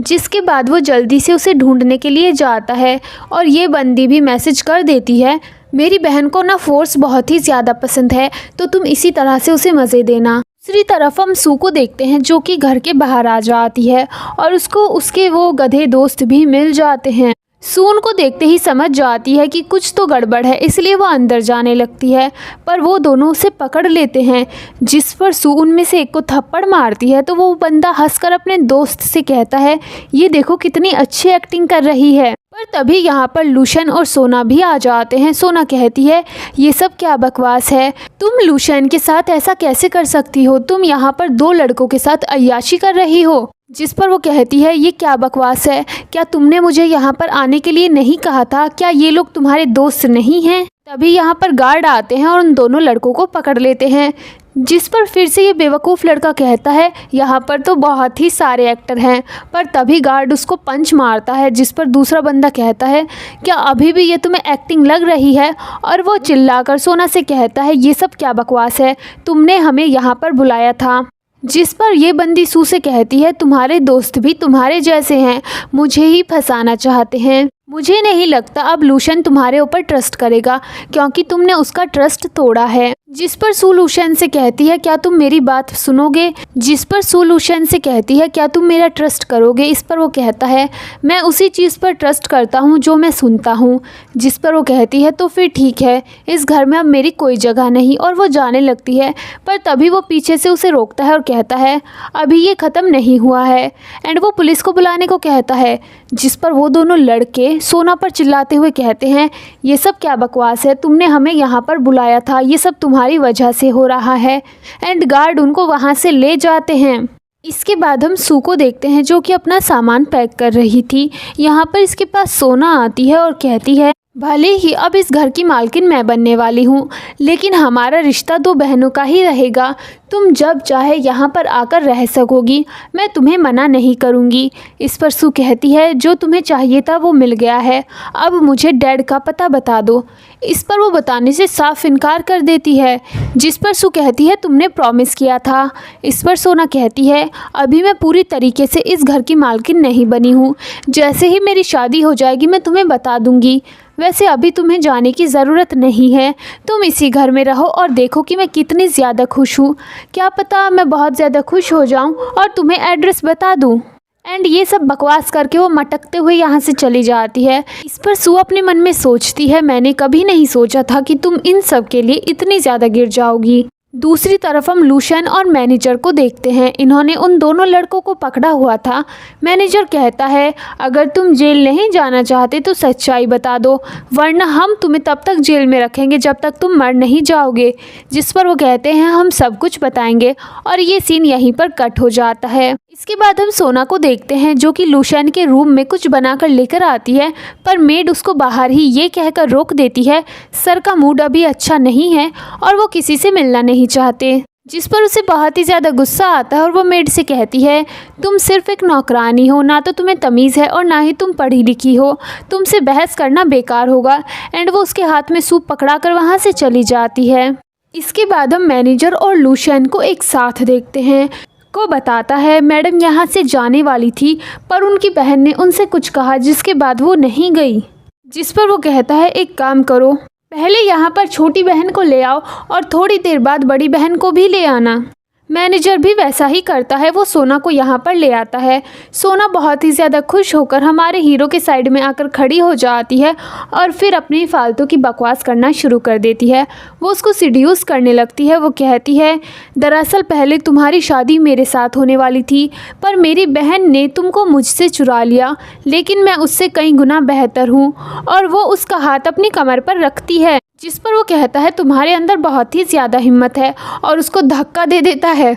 जिसके बाद वो जल्दी से उसे ढूंढने के लिए जाता है और ये बंदी भी मैसेज कर देती है मेरी बहन को ना फोर्स बहुत ही ज़्यादा पसंद है, तो तुम इसी तरह से उसे मज़े देना। दूसरी तरफ हम सू को देखते हैं जो कि घर के बाहर आ जाती है और उसको उसके वो गधे दोस्त भी मिल जाते हैं। सू उनको देखते ही समझ जाती है कि कुछ तो गड़बड़ है, इसलिए वो अंदर जाने लगती है, पर वो दोनों उसे पकड़ लेते हैं। जिस पर सू उनमें से एक को थप्पड़ मारती है तो वो बंदा हंसकर अपने दोस्त से कहता है ये देखो कितनी अच्छी एक्टिंग कर रही है। पर तभी यहाँ पर लूशन और सोना भी आ जाते हैं। सोना कहती है ये सब क्या बकवास है, तुम लूशन के साथ ऐसा कैसे कर सकती हो, तुम यहाँ पर 2 लड़कों के साथ अय्याशी कर रही हो। जिस पर वो कहती है ये क्या बकवास है, क्या तुमने मुझे यहाँ पर आने के लिए नहीं कहा था, क्या ये लोग तुम्हारे दोस्त नहीं हैं। तभी यहाँ पर गार्ड आते हैं और उन दोनों लड़कों को पकड़ लेते हैं। जिस पर फिर से ये बेवकूफ़ लड़का कहता है यहाँ पर तो बहुत ही सारे एक्टर हैं, पर तभी गार्ड उसको पंच मारता है। जिस पर दूसरा बंदा कहता है क्या अभी भी ये तुम्हें एक्टिंग लग रही है, और वो चिल्लाकर सोना से कहता है ये सब क्या बकवास है, तुमने हमें यहाँ पर बुलाया था। जिस पर ये बंदी सू से कहती है तुम्हारे दोस्त भी तुम्हारे जैसे हैं, मुझे ही फंसाना चाहते हैं, मुझे नहीं लगता अब लूशन तुम्हारे ऊपर ट्रस्ट करेगा क्योंकि तुमने उसका ट्रस्ट तोड़ा है। जिस पर सू लूशन से कहती है क्या तुम मेरी बात सुनोगे, जिस पर सू लूशन से कहती है क्या तुम मेरा ट्रस्ट करोगे। इस पर वो कहता है मैं उसी चीज़ पर ट्रस्ट करता हूँ जो मैं सुनता हूँ। जिस पर वो कहती है तो फिर ठीक है, इस घर में अब मेरी कोई जगह नहीं, और वो जाने लगती है। पर तभी वो पीछे से उसे रोकता है और कहता है अभी ये ख़त्म नहीं हुआ है, एंड वो पुलिस को बुलाने को कहता है। जिस पर वो दोनों लड़के सोना पर चिल्लाते हुए कहते हैं ये सब क्या बकवास है, तुमने हमें यहाँ पर बुलाया था, ये सब तुम्हारी वजह से हो रहा है, एंड गार्ड उनको वहाँ से ले जाते हैं। इसके बाद हम सू को देखते हैं जो कि अपना सामान पैक कर रही थी। यहाँ पर इसके पास सोना आती है और कहती है भले ही अब इस घर की मालकिन मैं बनने वाली हूँ, लेकिन हमारा रिश्ता 2 बहनों का ही रहेगा, तुम जब चाहे यहाँ पर आकर रह सकोगी, मैं तुम्हें मना नहीं करूँगी। इस पर सू कहती है जो तुम्हें चाहिए था वो मिल गया है, अब मुझे डैड का पता बता दो। इस पर वो बताने से साफ इनकार कर देती है। जिस पर सू कहती है तुमने प्रॉमिस किया था। इस पर सोना कहती है अभी मैं पूरी तरीके से इस घर की मालकिन नहीं बनी हूँ, जैसे ही मेरी शादी हो जाएगी मैं तुम्हें बता दूँगी। वैसे अभी तुम्हें जाने की ज़रूरत नहीं है, तुम इसी घर में रहो और देखो कि मैं कितनी ज़्यादा खुश हूँ, क्या पता मैं बहुत ज़्यादा खुश हो जाऊँ और तुम्हें एड्रेस बता दूँ। एंड ये सब बकवास करके वो मटकते हुए यहाँ से चली जाती है। इस पर सू अपने मन में सोचती है मैंने कभी नहीं सोचा था कि तुम इन सब के लिए इतनी ज़्यादा गिर जाओगी। दूसरी तरफ हम लूशन और मैनेजर को देखते हैं। इन्होंने उन दोनों लड़कों को पकड़ा हुआ था। मैनेजर कहता है अगर तुम जेल नहीं जाना चाहते तो सच्चाई बता दो, वरना हम तुम्हें तब तक जेल में रखेंगे जब तक तुम मर नहीं जाओगे। जिस पर वो कहते हैं हम सब कुछ बताएंगे, और ये सीन यहीं पर कट हो जाता है। इसके बाद हम सोना को देखते हैं जो कि लूशन के रूम में कुछ बनाकर लेकर आती है, पर मेड उसको बाहर ही ये कहकर रोक देती है सर का मूड अभी अच्छा नहीं है और वो किसी से मिलना नहीं चाहते। जिस पर उसे बहुत ही ज़्यादा गुस्सा आता है और वो मेड से कहती है तुम सिर्फ एक नौकरानी हो, ना तो तुम्हें तमीज़ है और ना ही तुम पढ़ी लिखी हो, तुमसे बहस करना बेकार होगा। एंड वो उसके हाथ में सूप पकड़ा कर वहाँ से चली जाती है। इसके बाद हम मैनेजर और लूशन को एक साथ देखते हैं। को बताता है मैडम यहाँ से जाने वाली थी, पर उनकी बहन ने उनसे कुछ कहा जिसके बाद वो नहीं गई। जिस पर वो कहता है एक काम करो, पहले यहाँ पर छोटी बहन को ले आओ और थोड़ी देर बाद बड़ी बहन को भी ले आना। मैनेजर भी वैसा ही करता है, वो सोना को यहाँ पर ले आता है। सोना बहुत ही ज़्यादा खुश होकर हमारे हीरो के साइड में आकर खड़ी हो जाती है और फिर अपनी फालतू की बकवास करना शुरू कर देती है। वो उसको सिड्यूस करने लगती है। वो कहती है दरअसल पहले तुम्हारी शादी मेरे साथ होने वाली थी, पर मेरी बहन ने तुमको मुझसे चुरा लिया, लेकिन मैं उससे कई गुना बेहतर हूँ। और वो उसका हाथ अपनी कमर पर रखती है। जिस पर वो कहता है तुम्हारे अंदर बहुत ही ज़्यादा हिम्मत है, और उसको धक्का दे देता है।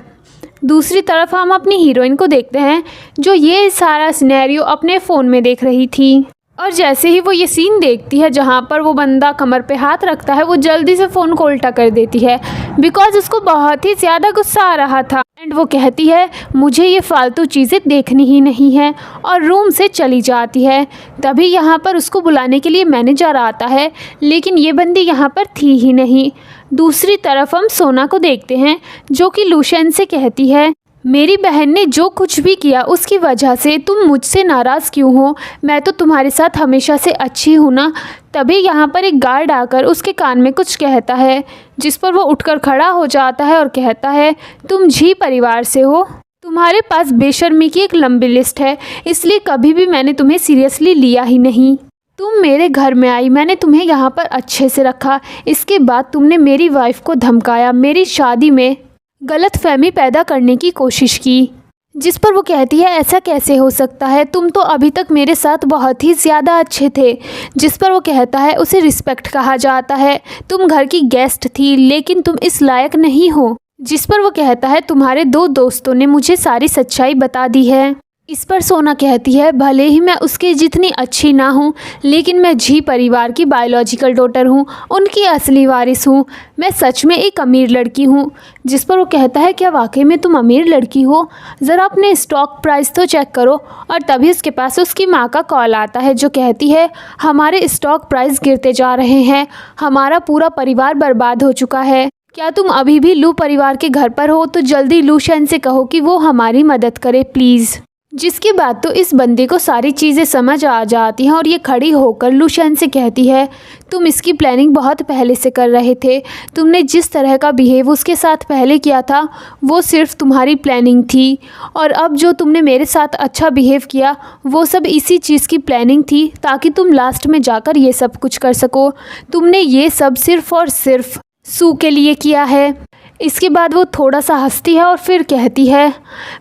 दूसरी तरफ हम अपनी हीरोइन को देखते हैं जो ये सारा सिनेरियो अपने फ़ोन में देख रही थी, और जैसे ही वो ये सीन देखती है जहाँ पर वो बंदा कमर पे हाथ रखता है, वो जल्दी से फ़ोन को उल्टा कर देती है बिकॉज़ उसको बहुत ही ज़्यादा गुस्सा आ रहा था। एंड वो कहती है मुझे ये फालतू चीज़ें देखनी ही नहीं है और रूम से चली जाती है। तभी यहाँ पर उसको बुलाने के लिए मैनेजर आता है, लेकिन ये बंदी यहाँ पर थी ही नहीं। दूसरी तरफ हम सोना को देखते हैं जो कि लूशन से कहती है मेरी बहन ने जो कुछ भी किया उसकी वजह से तुम मुझसे नाराज़ क्यों हो, मैं तो तुम्हारे साथ हमेशा से अच्छी हूँ ना। तभी यहाँ पर एक गार्ड आकर उसके कान में कुछ कहता है, जिस पर वो उठकर खड़ा हो जाता है और कहता है तुम झी परिवार से हो, तुम्हारे पास बेशर्मी की एक लंबी लिस्ट है, इसलिए कभी भी मैंने तुम्हें सीरियसली लिया ही नहीं। तुम मेरे घर में आई, मैंने तुम्हें यहाँ पर अच्छे से रखा, इसके बाद तुमने मेरी वाइफ को धमकाया, मेरी शादी में गलतफहमी पैदा करने की कोशिश की। जिस पर वो कहती है ऐसा कैसे हो सकता है, तुम तो अभी तक मेरे साथ बहुत ही ज़्यादा अच्छे थे। जिस पर वो कहता है उसे रिस्पेक्ट कहा जाता है, तुम घर की गेस्ट थी लेकिन तुम इस लायक नहीं हो। जिस पर वो कहता है तुम्हारे 2 दोस्तों ने मुझे सारी सच्चाई बता दी है। इस पर सोना कहती है भले ही मैं उसके जितनी अच्छी ना हूँ, लेकिन मैं झी परिवार की बायोलॉजिकल डॉटर हूँ, उनकी असली वारिस हूँ, मैं सच में एक अमीर लड़की हूँ। जिस पर वो कहता है क्या वाकई में तुम अमीर लड़की हो, ज़रा अपने स्टॉक प्राइस तो चेक करो। और तभी उसके पास उसकी माँ का कॉल आता है जो कहती है हमारे स्टॉक प्राइस गिरते जा रहे हैं, हमारा पूरा परिवार बर्बाद हो चुका है। क्या तुम अभी भी लू परिवार के घर पर हो, तो जल्दी लूशन से कहो कि वो हमारी मदद करे प्लीज़। जिसके बाद तो इस बंदे को सारी चीज़ें समझ आ जाती हैं और ये खड़ी होकर लूशन से कहती है तुम इसकी प्लानिंग बहुत पहले से कर रहे थे, तुमने जिस तरह का बिहेव उसके साथ पहले किया था वो सिर्फ तुम्हारी प्लानिंग थी, और अब जो तुमने मेरे साथ अच्छा बिहेव किया वो सब इसी चीज़ की प्लानिंग थी ताकि तुम लास्ट में जाकर ये सब कुछ कर सको। तुमने ये सब सिर्फ और सिर्फ सू के लिए किया है। इसके बाद वो थोड़ा सा हंसती है और फिर कहती है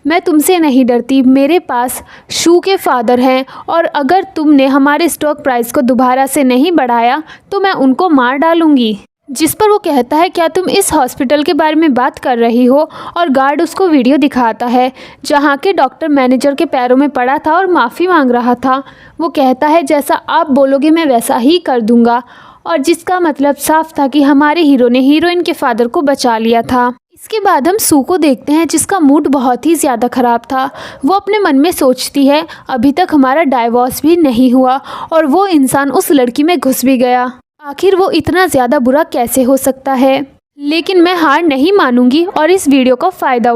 मैं तुमसे नहीं डरती, मेरे पास शू के फादर हैं और अगर तुमने हमारे स्टॉक प्राइस को दोबारा से नहीं बढ़ाया तो मैं उनको मार डालूंगी। जिस पर वो कहता है क्या तुम इस हॉस्पिटल के बारे में बात कर रही हो, और गार्ड उसको वीडियो दिखाता है जहाँ के डॉक्टर मैनेजर के पैरों में पड़ा था और माफ़ी मांग रहा था। वो कहता है जैसा आप बोलोगे मैं वैसा ही कर दूंगा, और जिसका मतलब साफ था कि हमारे हीरो ने हीरोइन के फादर को बचा लिया था। इसके बाद हम सू को देखते हैं जिसका मूड बहुत ही ज़्यादा ख़राब था। वो अपने मन में सोचती है अभी तक हमारा डाइवोर्स भी नहीं हुआ और वो इंसान उस लड़की में घुस भी गया, आखिर वो इतना ज़्यादा बुरा कैसे हो सकता है। लेकिन मैं हार नहीं मानूंगी और इस वीडियो का फ़ायदा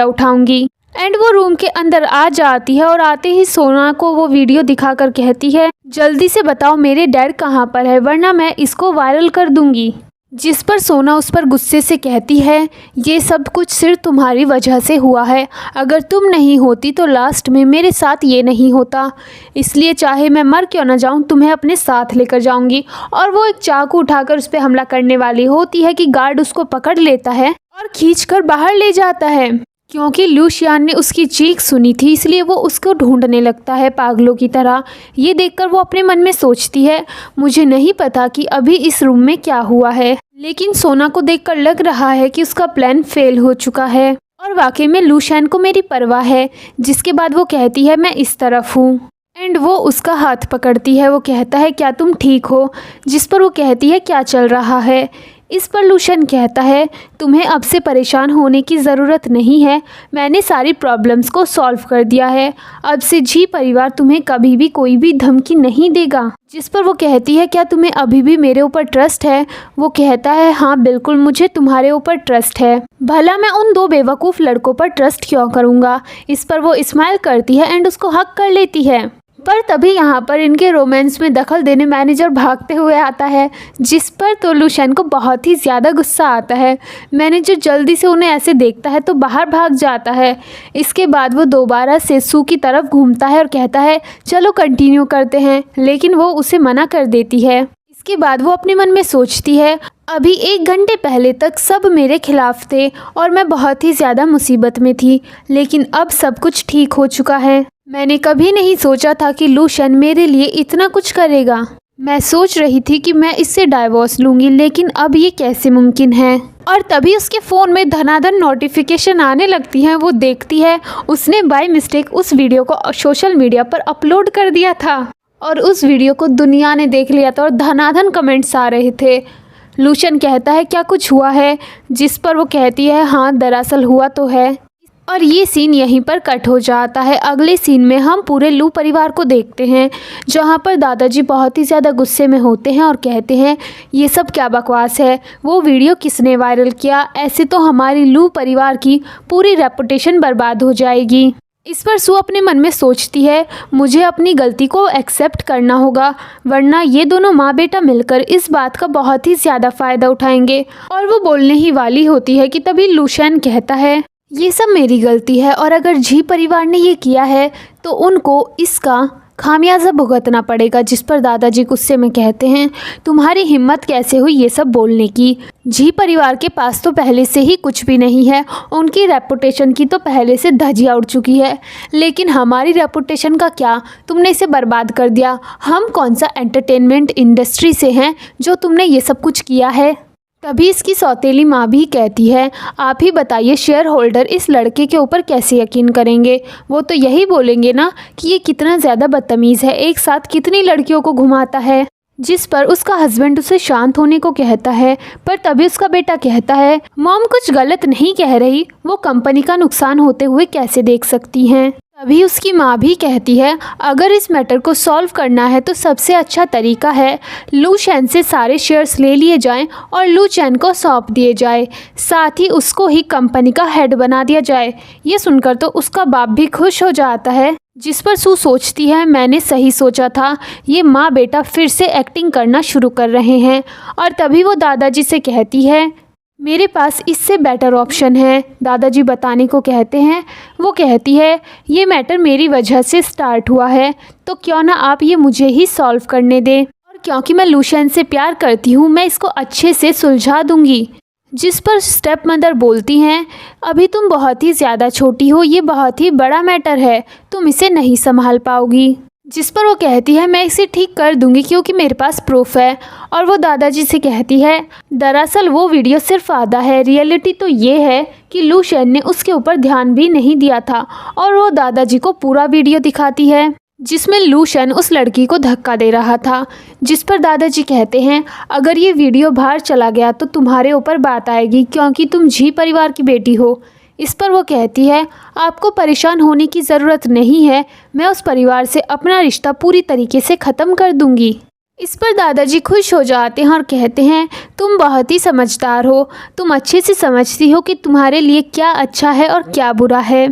उठाऊंगी। एंड वो रूम के अंदर आ जाती है और आते ही सोना को वो वीडियो दिखाकर कहती है जल्दी से बताओ मेरे डैड कहाँ पर है, वरना मैं इसको वायरल कर दूंगी। जिस पर सोना उस पर गुस्से से कहती है ये सब कुछ सिर्फ तुम्हारी वजह से हुआ है, अगर तुम नहीं होती तो लास्ट में मेरे साथ ये नहीं होता, इसलिए चाहे मैं मर क्यों न जाऊं तुम्हें अपने साथ लेकर जाऊंगी। और वो एक चाकू उठाकर उस पर हमला करने वाली होती है कि गार्ड उसको पकड़ लेता है और खींचकर बाहर ले जाता है। क्योंकि लूशियान ने उसकी चीख सुनी थी इसलिए वो उसको ढूंढने लगता है पागलों की तरह। ये देखकर वो अपने मन में सोचती है मुझे नहीं पता कि अभी इस रूम में क्या हुआ है, लेकिन सोना को देखकर लग रहा है कि उसका प्लान फेल हो चुका है और वाकई में लूशियान को मेरी परवाह है। जिसके बाद वो कहती है मैं इस तरफ हूँ, एंड वो उसका हाथ पकड़ती है। वो कहता है क्या तुम ठीक हो? जिस पर वो कहती है क्या चल रहा है? इस पर लूशन कहता है तुम्हें अब से परेशान होने की ज़रूरत नहीं है, मैंने सारी प्रॉब्लम्स को सॉल्व कर दिया है, अब से झी परिवार तुम्हें कभी भी कोई भी धमकी नहीं देगा। जिस पर वो कहती है क्या तुम्हें अभी भी मेरे ऊपर ट्रस्ट है? वो कहता है हाँ बिल्कुल मुझे तुम्हारे ऊपर ट्रस्ट है, भला मैं उन 2 बेवकूफ़ लड़कों पर ट्रस्ट क्यों करूँगा। इस पर वो स्माइल करती है एंड उसको हक कर लेती है। पर तभी यहाँ पर इनके रोमांस में दखल देने मैनेजर भागते हुए आता है, जिस पर तो लूशन को बहुत ही ज़्यादा गुस्सा आता है। मैनेजर जल्दी से उन्हें ऐसे देखता है तो बाहर भाग जाता है। इसके बाद वो दोबारा से सू की तरफ घूमता है और कहता है चलो कंटिन्यू करते हैं, लेकिन वो उसे मना कर देती है। इसके बाद वो अपने मन में सोचती है अभी 1 घंटे पहले तक सब मेरे खिलाफ थे और मैं बहुत ही ज़्यादा मुसीबत में थी, लेकिन अब सब कुछ ठीक हो चुका है। मैंने कभी नहीं सोचा था कि लूशन मेरे लिए इतना कुछ करेगा। मैं सोच रही थी कि मैं इससे डाइवोर्स लूँगी, लेकिन अब ये कैसे मुमकिन है। और तभी उसके फ़ोन में धनाधन नोटिफिकेशन आने लगती हैं। वो देखती है उसने बाय मिस्टेक उस वीडियो को सोशल मीडिया पर अपलोड कर दिया था और उस वीडियो को दुनिया ने देख लिया था और धनाधन कमेंट्स आ रहे थे। लूशन कहता है क्या कुछ हुआ है, जिस पर वो कहती है हाँ दरअसल हुआ तो है। और ये सीन यहीं पर कट हो जाता है। अगले सीन में हम पूरे लू परिवार को देखते हैं, जहाँ पर दादाजी बहुत ही ज़्यादा गुस्से में होते हैं और कहते हैं ये सब क्या बकवास है, वो वीडियो किसने वायरल किया, ऐसे तो हमारी लू परिवार की पूरी रेपुटेशन बर्बाद हो जाएगी। इस पर सू अपने मन में सोचती है मुझे अपनी गलती को एक्सेप्ट करना होगा, वरना ये दोनों माँ बेटा मिलकर इस बात का बहुत ही ज़्यादा फ़ायदा उठाएंगे। और वो बोलने ही वाली होती है कि तभी लूशन कहता है ये सब मेरी गलती है और अगर जी परिवार ने ये किया है तो उनको इसका खामियाजा भुगतना पड़ेगा। जिस पर दादाजी गुस्से में कहते हैं तुम्हारी हिम्मत कैसे हुई ये सब बोलने की, जी परिवार के पास तो पहले से ही कुछ भी नहीं है, उनकी रेपुटेशन की तो पहले से धज्जियां उड़ चुकी है, लेकिन हमारी रेपुटेशन का क्या, तुमने इसे बर्बाद कर दिया। हम कौन सा एंटरटेनमेंट इंडस्ट्री से हैं जो तुमने ये सब कुछ किया है। तभी इसकी सौतेली माँ भी कहती है आप ही बताइए शेयर होल्डर इस लड़के के ऊपर कैसे यकीन करेंगे, वो तो यही बोलेंगे ना कि ये कितना ज़्यादा बदतमीज़ है, एक साथ कितनी लड़कियों को घुमाता है। जिस पर उसका हस्बैंड उसे शांत होने को कहता है, पर तभी उसका बेटा कहता है मॉम कुछ गलत नहीं कह रही, वो कंपनी का नुकसान होते हुए कैसे देख सकती हैं। तभी उसकी माँ भी कहती है अगर इस मैटर को सॉल्व करना है तो सबसे अच्छा तरीका है लू चैन से सारे शेयर्स ले लिए जाएं और लू चैन को सौंप दिए जाए, साथ ही उसको ही कंपनी का हेड बना दिया जाए। ये सुनकर तो उसका बाप भी खुश हो जाता है। जिस पर सू सोचती है मैंने सही सोचा था, ये माँ बेटा फिर से एक्टिंग करना शुरू कर रहे हैं। और तभी वो दादाजी से कहती है मेरे पास इससे बेटर ऑप्शन है। दादाजी बताने को कहते हैं, वो कहती है ये मैटर मेरी वजह से स्टार्ट हुआ है, तो क्यों ना आप ये मुझे ही सॉल्व करने दें, और क्योंकि मैं लूशन से प्यार करती हूँ मैं इसको अच्छे से सुलझा दूँगी। जिस पर स्टेप मदर बोलती हैं अभी तुम बहुत ही ज़्यादा छोटी हो, ये बहुत ही बड़ा मैटर है, तुम इसे नहीं संभाल पाओगी। जिस पर वो कहती है मैं इसे ठीक कर दूंगी क्योंकि मेरे पास प्रूफ है। और वो दादाजी से कहती है दरअसल वो वीडियो सिर्फ आधा है, रियलिटी तो ये है कि लू शेन ने उसके ऊपर ध्यान भी नहीं दिया था। और वो दादाजी को पूरा वीडियो दिखाती है जिसमें लू शेन उस लड़की को धक्का दे रहा था। जिस पर दादाजी कहते हैं अगर ये वीडियो बाहर चला गया तो तुम्हारे ऊपर बात आएगी क्योंकि तुम जी परिवार की बेटी हो। इस पर वो कहती है आपको परेशान होने की ज़रूरत नहीं है, मैं उस परिवार से अपना रिश्ता पूरी तरीके से ख़त्म कर दूंगी। इस पर दादाजी खुश हो जाते हैं और कहते हैं तुम बहुत ही समझदार हो, तुम अच्छे से समझती हो कि तुम्हारे लिए क्या अच्छा है और क्या बुरा है।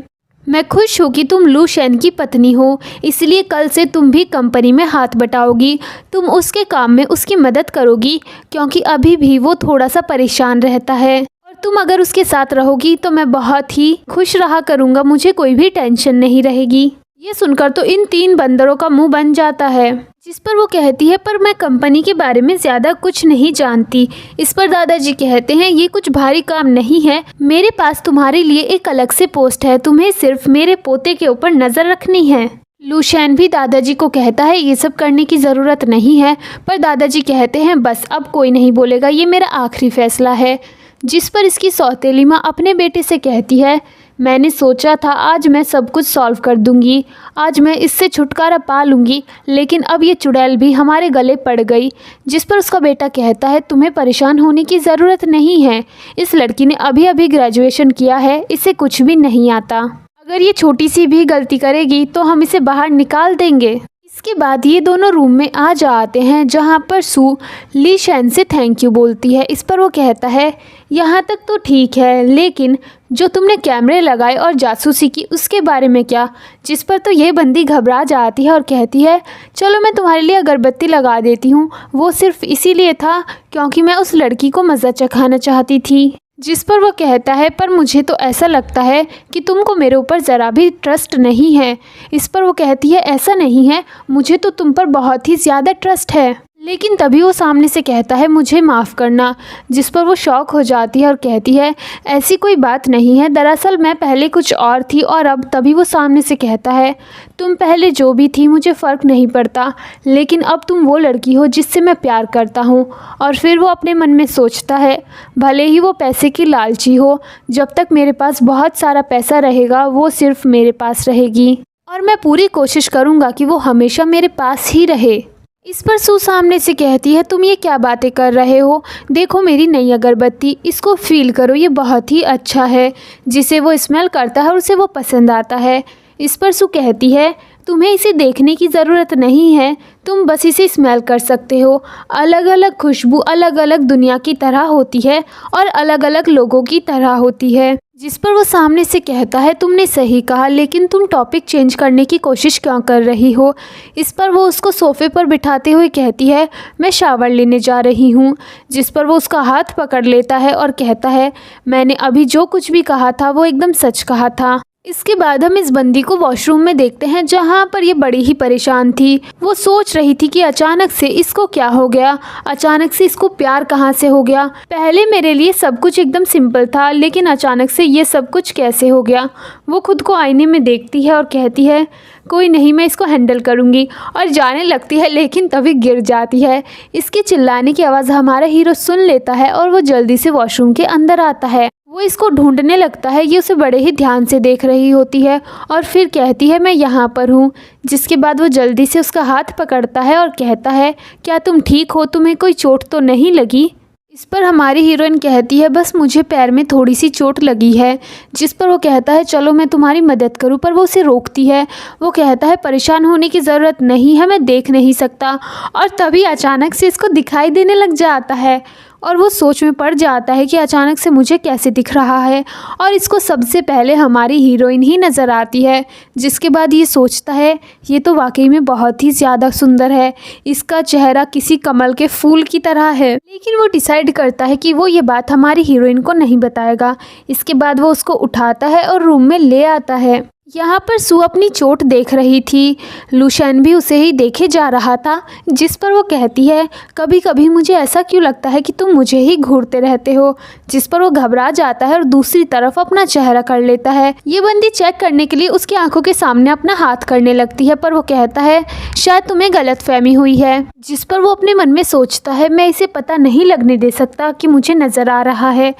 मैं खुश हूँ कि तुम लू शेन की पत्नी हो, इसलिए कल से तुम भी कंपनी में हाथ बटाओगी, तुम उसके काम में उसकी मदद करोगी क्योंकि अभी भी वो थोड़ा सा परेशान रहता है। तुम अगर उसके साथ रहोगी तो मैं बहुत ही खुश रहा करूँगा, मुझे कोई भी टेंशन नहीं रहेगी। ये सुनकर तो इन तीन बंदरों का मुंह बन जाता है। जिस पर वो कहती है पर मैं कंपनी के बारे में ज़्यादा कुछ नहीं जानती। इस पर दादाजी कहते हैं ये कुछ भारी काम नहीं है, मेरे पास तुम्हारे लिए एक अलग से पोस्ट है, तुम्हें सिर्फ मेरे पोते के ऊपर नज़र रखनी है। लू शेन भी दादाजी को कहता है ये सब करने की ज़रूरत नहीं है, पर दादाजी कहते हैं बस अब कोई नहीं बोलेगा, ये मेरा आखिरी फैसला है। जिस पर इसकी सौतेली माँ अपने बेटे से कहती है मैंने सोचा था आज मैं सब कुछ सॉल्व कर दूंगी, आज मैं इससे छुटकारा पा लूँगी, लेकिन अब ये चुड़ैल भी हमारे गले पड़ गई। जिस पर उसका बेटा कहता है तुम्हें परेशान होने की ज़रूरत नहीं है, इस लड़की ने अभी अभी ग्रेजुएशन किया है, इसे कुछ भी नहीं आता, अगर ये छोटी सी भी गलती करेगी तो हम इसे बाहर निकाल देंगे। इसके बाद ये दोनों रूम में आ जाते हैं जहाँ पर सू ली शेन से थैंक यू बोलती है। इस पर वो कहता है यहाँ तक तो ठीक है, लेकिन जो तुमने कैमरे लगाए और जासूसी की उसके बारे में क्या। जिस पर तो ये बंदी घबरा जाती है और कहती है चलो मैं तुम्हारे लिए अगरबत्ती लगा देती हूँ, वो सिर्फ इसीलिए था क्योंकि मैं उस लड़की को मज़ा चखाना चाहती थी। जिस पर वो कहता है पर मुझे तो ऐसा लगता है कि तुमको मेरे ऊपर ज़रा भी ट्रस्ट नहीं है। इस पर वो कहती है ऐसा नहीं है, मुझे तो तुम पर बहुत ही ज़्यादा ट्रस्ट है, लेकिन तभी वो सामने से कहता है मुझे माफ़ करना, जिस पर वो शॉक हो जाती है और कहती है ऐसी कोई बात नहीं है, दरअसल मैं पहले कुछ और थी और अब। तभी वो सामने से कहता है तुम पहले जो भी थी मुझे फ़र्क नहीं पड़ता, लेकिन अब तुम वो लड़की हो जिससे मैं प्यार करता हूँ। और फिर वो अपने मन में सोचता है भले ही वो पैसे की लालची हो, जब तक मेरे पास बहुत सारा पैसा रहेगा वो सिर्फ मेरे पास रहेगी और मैं पूरी कोशिश करूँगा कि वो हमेशा मेरे पास ही रहे। इस पर सू सामने से कहती है तुम ये क्या बातें कर रहे हो, देखो मेरी नई अगरबत्ती, इसको फील करो, ये बहुत ही अच्छा है। जिसे वो स्मेल करता है और उसे वो पसंद आता है। इस पर सू कहती है तुम्हें इसे देखने की ज़रूरत नहीं है, तुम बस इसे स्मेल कर सकते हो। अलग अलग खुशबू अलग अलग दुनिया की तरह होती है और अलग अलग लोगों की तरह होती है। जिस पर वो सामने से कहता है तुमने सही कहा, लेकिन तुम टॉपिक चेंज करने की कोशिश क्यों कर रही हो। इस पर वो उसको सोफ़े पर बिठाते हुए कहती है मैं शावर लेने जा रही हूँ। जिस पर वो उसका हाथ पकड़ लेता है और कहता है मैंने अभी जो कुछ भी कहा था वो एकदम सच कहा था। इसके बाद हम इस बंदी को वॉशरूम में देखते हैं, जहाँ पर ये बड़ी ही परेशान थी। वो सोच रही थी कि अचानक से इसको क्या हो गया, अचानक से इसको प्यार कहाँ से हो गया। पहले मेरे लिए सब कुछ एकदम सिंपल था, लेकिन अचानक से ये सब कुछ कैसे हो गया। वो खुद को आईने में देखती है और कहती है कोई नहीं, मैं इसको हैंडल करूँगी, और जाने लगती है, लेकिन तभी गिर जाती है। इसके चिल्लाने की आवाज़ हमारा हीरो सुन लेता है और वो जल्दी से वॉशरूम के अंदर आता है। वो इसको ढूंढने लगता है, ये उसे बड़े ही ध्यान से देख रही होती है और फिर कहती है मैं यहाँ पर हूँ। जिसके बाद वो जल्दी से उसका हाथ पकड़ता है और कहता है क्या तुम ठीक हो, तुम्हें कोई चोट तो नहीं लगी। इस पर हमारी हीरोइन कहती है बस मुझे पैर में थोड़ी सी चोट लगी है। जिस पर वो कहता है चलो मैं तुम्हारी मदद करूं, पर वो उसे रोकती है। वो कहता है परेशान होने की ज़रूरत नहीं है, मैं देख नहीं सकता। और तभी अचानक से इसको दिखाई देने लग जाता है और वो सोच में पड़ जाता है कि अचानक से मुझे कैसे दिख रहा है, और इसको सबसे पहले हमारी हीरोइन ही नज़र आती है। जिसके बाद ये सोचता है ये तो वाकई में बहुत ही ज़्यादा सुंदर है, इसका चेहरा किसी कमल के फूल की तरह है। लेकिन वो डिसाइड करता है कि वो ये बात हमारी हीरोइन को नहीं बताएगा। इसके बाद वो उसको उठाता है और रूम में ले आता है। यहाँ पर सू अपनी चोट देख रही थी, लुशन भी उसे ही देखे जा रहा था। जिस पर वो कहती है कभी कभी मुझे ऐसा क्यों लगता है कि तुम मुझे ही घूरते रहते हो। जिस पर वो घबरा जाता है और दूसरी तरफ अपना चेहरा कर लेता है। ये बंदी चेक करने के लिए उसकी आंखों के सामने अपना हाथ करने लगती है, पर वो कहता है शायद तुम्हें गलतफहमी हुई है। जिस पर वो अपने मन में सोचता है मैं इसे पता नहीं लगने दे सकता कि मुझे नज़र आ रहा है।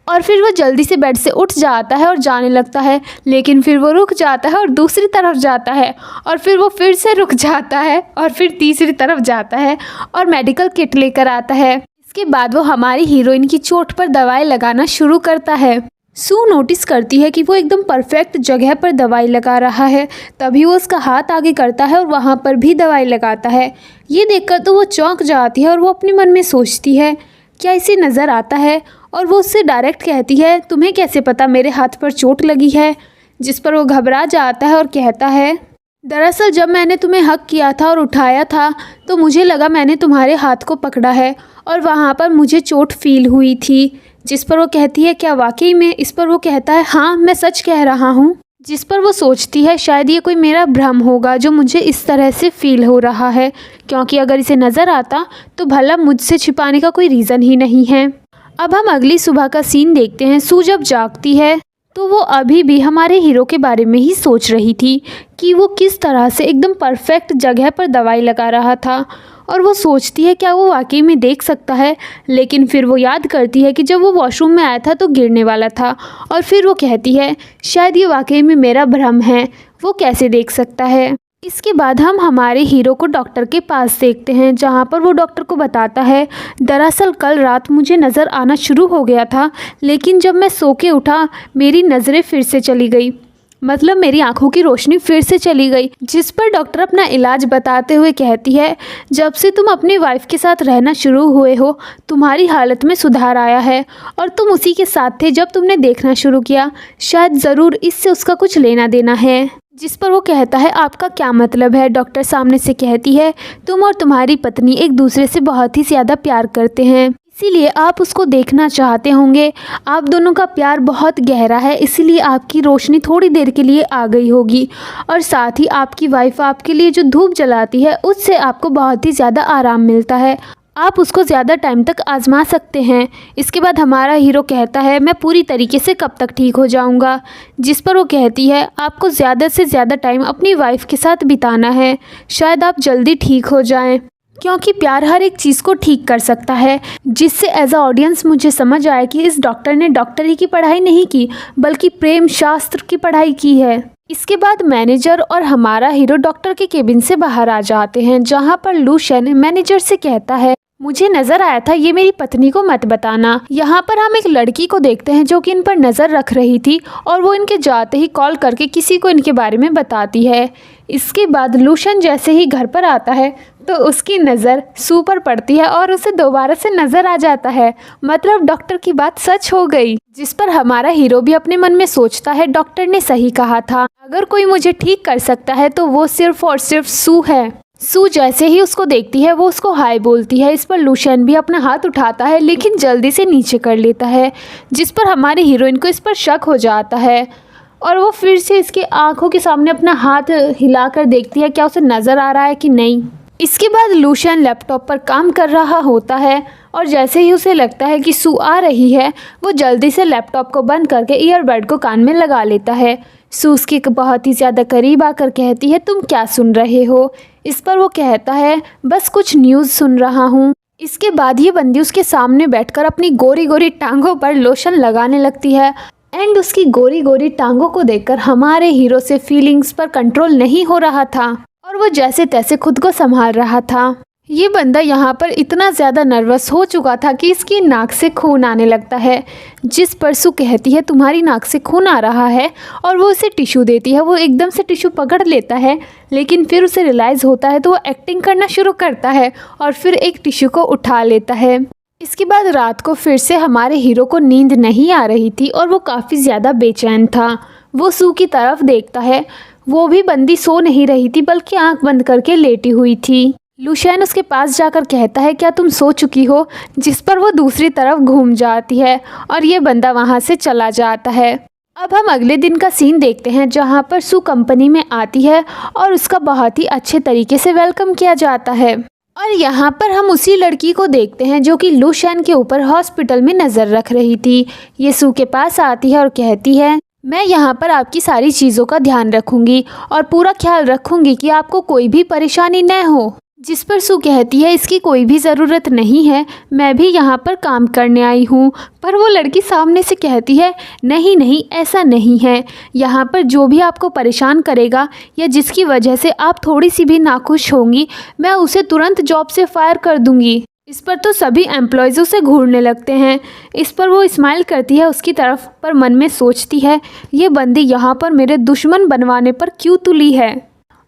और फिर वो जल्दी से बेड से उठ जाता है और जाने लगता है, लेकिन फिर वो रुक जाता है और दूसरी तरफ जाता है, और फिर वो फिर से रुक जाता है और फिर तीसरी तरफ जाता है और मेडिकल किट लेकर आता है। इसके बाद वो हमारी हीरोइन की चोट पर दवाई लगाना शुरू करता है। सू नोटिस करती है कि वो एकदम परफेक्ट जगह पर दवाई लगा रहा है। तभी वो उसका हाथ आगे करता है और वहाँ पर भी दवाई लगाता है। ये देखकर तो वो चौंक जाती है और वो अपने मन में सोचती है क्या इसे नज़र आता है, और वो उससे डायरेक्ट कहती है तुम्हें कैसे पता मेरे हाथ पर चोट लगी है। जिस पर वो घबरा जाता है और कहता है दरअसल जब मैंने तुम्हें हक किया था और उठाया था तो मुझे लगा मैंने तुम्हारे हाथ को पकड़ा है और वहाँ पर मुझे चोट फील हुई थी। जिस पर वो कहती है क्या वाकई में। इस पर वो कहता है हाँ मैं सच कह रहा हूँ। जिस पर वो सोचती है शायद ये कोई मेरा भ्रम होगा जो मुझे इस तरह से फील हो रहा है, क्योंकि अगर इसे नज़र आता तो भला मुझसे छिपाने का कोई रीज़न ही नहीं है। अब हम अगली सुबह का सीन देखते हैं। सू जब जागती है तो वो अभी भी हमारे हीरो के बारे में ही सोच रही थी कि वो किस तरह से एकदम परफेक्ट जगह पर दवाई लगा रहा था, और वो सोचती है क्या वो वाकई में देख सकता है। लेकिन फिर वो याद करती है कि जब वो वॉशरूम में आया था तो गिरने वाला था, और फिर वो कहती है शायद ये वाकई में मेरा भ्रम है, वो कैसे देख सकता है। इसके बाद हम हमारे हीरो को डॉक्टर के पास देखते हैं, जहाँ पर वो डॉक्टर को बताता है दरअसल कल रात मुझे नज़र आना शुरू हो गया था, लेकिन जब मैं सो के उठा मेरी नज़रें फिर से चली गई, मतलब मेरी आंखों की रोशनी फिर से चली गई। जिस पर डॉक्टर अपना इलाज बताते हुए कहती है जब से तुम अपनी वाइफ के साथ रहना शुरू हुए हो तुम्हारी हालत में सुधार आया है, और तुम उसी के साथ थे जब तुमने देखना शुरू किया, शायद ज़रूर इससे उसका कुछ लेना देना है। जिस पर वो कहता है आपका क्या मतलब है। डॉक्टर सामने से कहती है तुम और तुम्हारी पत्नी एक दूसरे से बहुत ही ज़्यादा प्यार करते हैं, इसीलिए आप उसको देखना चाहते होंगे। आप दोनों का प्यार बहुत गहरा है, इसीलिए आपकी रोशनी थोड़ी देर के लिए आ गई होगी। और साथ ही आपकी वाइफ आपके लिए जो धूप जलाती है उससे आपको बहुत ही ज़्यादा आराम मिलता है। आप उसको ज़्यादा टाइम तक आजमा सकते हैं। इसके बाद हमारा हीरो कहता है मैं पूरी तरीके से कब तक ठीक हो जाऊंगा, जिस पर वो कहती है आपको ज़्यादा से ज़्यादा टाइम अपनी वाइफ के साथ बिताना है, शायद आप जल्दी ठीक हो जाएं, क्योंकि प्यार हर एक चीज़ को ठीक कर सकता है। जिससे एज अ ऑडियंस मुझे समझ आया कि इस डॉक्टर ने डॉक्टरी की पढ़ाई नहीं की बल्कि प्रेम शास्त्र की पढ़ाई की है। इसके बाद मैनेजर और हमारा हीरो डॉक्टर के केबिन से बाहर आ जाते हैं, जहां पर लूशन मैनेजर से कहता है मुझे नज़र आया था, ये मेरी पत्नी को मत बताना। यहाँ पर हम एक लड़की को देखते हैं जो कि इन पर नज़र रख रही थी और वो इनके जाते ही कॉल करके किसी को इनके बारे में बताती है। इसके बाद लूशन जैसे ही घर पर आता है तो उसकी नज़र सू पर पड़ती है और उसे दोबारा से नज़र आ जाता है, मतलब डॉक्टर की बात सच हो गई। जिस पर हमारा हीरो भी अपने मन में सोचता है डॉक्टर ने सही कहा था, अगर कोई मुझे ठीक कर सकता है तो वो सिर्फ और सिर्फ सू है। सू जैसे ही उसको देखती है वो उसको हाय बोलती है। इस पर लूशन भी अपना हाथ उठाता है लेकिन जल्दी से नीचे कर लेता है, जिस पर हमारे हीरोइन को इस पर शक हो जाता है और वो फिर से इसके आंखों के सामने अपना हाथ हिलाकर देखती है क्या उसे नज़र आ रहा है कि नहीं। इसके बाद लूशन लैपटॉप पर काम कर रहा होता है और जैसे ही उसे लगता है कि सू आ रही है वो जल्दी से लैपटॉप को बंद करके ईयरबड को कान में लगा लेता है। सू उसके बहुत ही ज़्यादा करीब आकर कहती है तुम क्या सुन रहे हो। इस पर वो कहता है बस कुछ न्यूज़ सुन रहा हूँ। इसके बाद ये बंदी उसके सामने बैठकर अपनी गोरी गोरी टांगों पर लोशन लगाने लगती है एंड उसकी गोरी गोरी टांगों को देखकर हमारे हीरो से फीलिंग्स पर कंट्रोल नहीं हो रहा था और वो जैसे तैसे खुद को संभाल रहा था। ये बंदा यहाँ पर इतना ज़्यादा नर्वस हो चुका था कि इसकी नाक से खून आने लगता है, जिस पर सू कहती है तुम्हारी नाक से खून आ रहा है और वो उसे टिश्यू देती है। वो एकदम से टिश्यू पकड़ लेता है लेकिन फिर उसे रियलाइज़ होता है तो वो एक्टिंग करना शुरू करता है और फिर एक टिश्यू को उठा लेता है। इसके बाद रात को फिर से हमारे हीरो को नींद नहीं आ रही थी और वो काफ़ी ज़्यादा बेचैन था। वो सू की तरफ देखता है, वो भी बंदी सो नहीं रही थी बल्कि आंख बंद करके लेटी हुई थी। लूशन उसके पास जाकर कहता है क्या तुम सो चुकी हो, जिस पर वो दूसरी तरफ घूम जाती है और ये बंदा वहाँ से चला जाता है। अब हम अगले दिन का सीन देखते हैं जहाँ पर सू कंपनी में आती है और उसका बहुत ही अच्छे तरीके से वेलकम किया जाता है। और यहाँ पर हम उसी लड़की को देखते हैं जो कि लूशन के ऊपर हॉस्पिटल में नज़र रख रही थी। ये सू के पास आती है और कहती है मैं यहाँ पर आपकी सारी चीज़ों का ध्यान रखूँगी और पूरा ख्याल रखूँगी कि आपको कोई भी परेशानी न हो। जिस पर सू कहती है इसकी कोई भी ज़रूरत नहीं है, मैं भी यहाँ पर काम करने आई हूँ। पर वो लड़की सामने से कहती है नहीं नहीं ऐसा नहीं है, यहाँ पर जो भी आपको परेशान करेगा या जिसकी वजह से आप थोड़ी सी भी नाखुश होंगी मैं उसे तुरंत जॉब से फायर कर दूँगी। इस पर तो सभी एम्प्लॉयज़ उसे घूरने लगते हैं। इस पर वो स्माइल करती है उसकी तरफ, पर मन में सोचती है ये बंदी यहाँ पर मेरे दुश्मन बनवाने पर क्यों तुली है।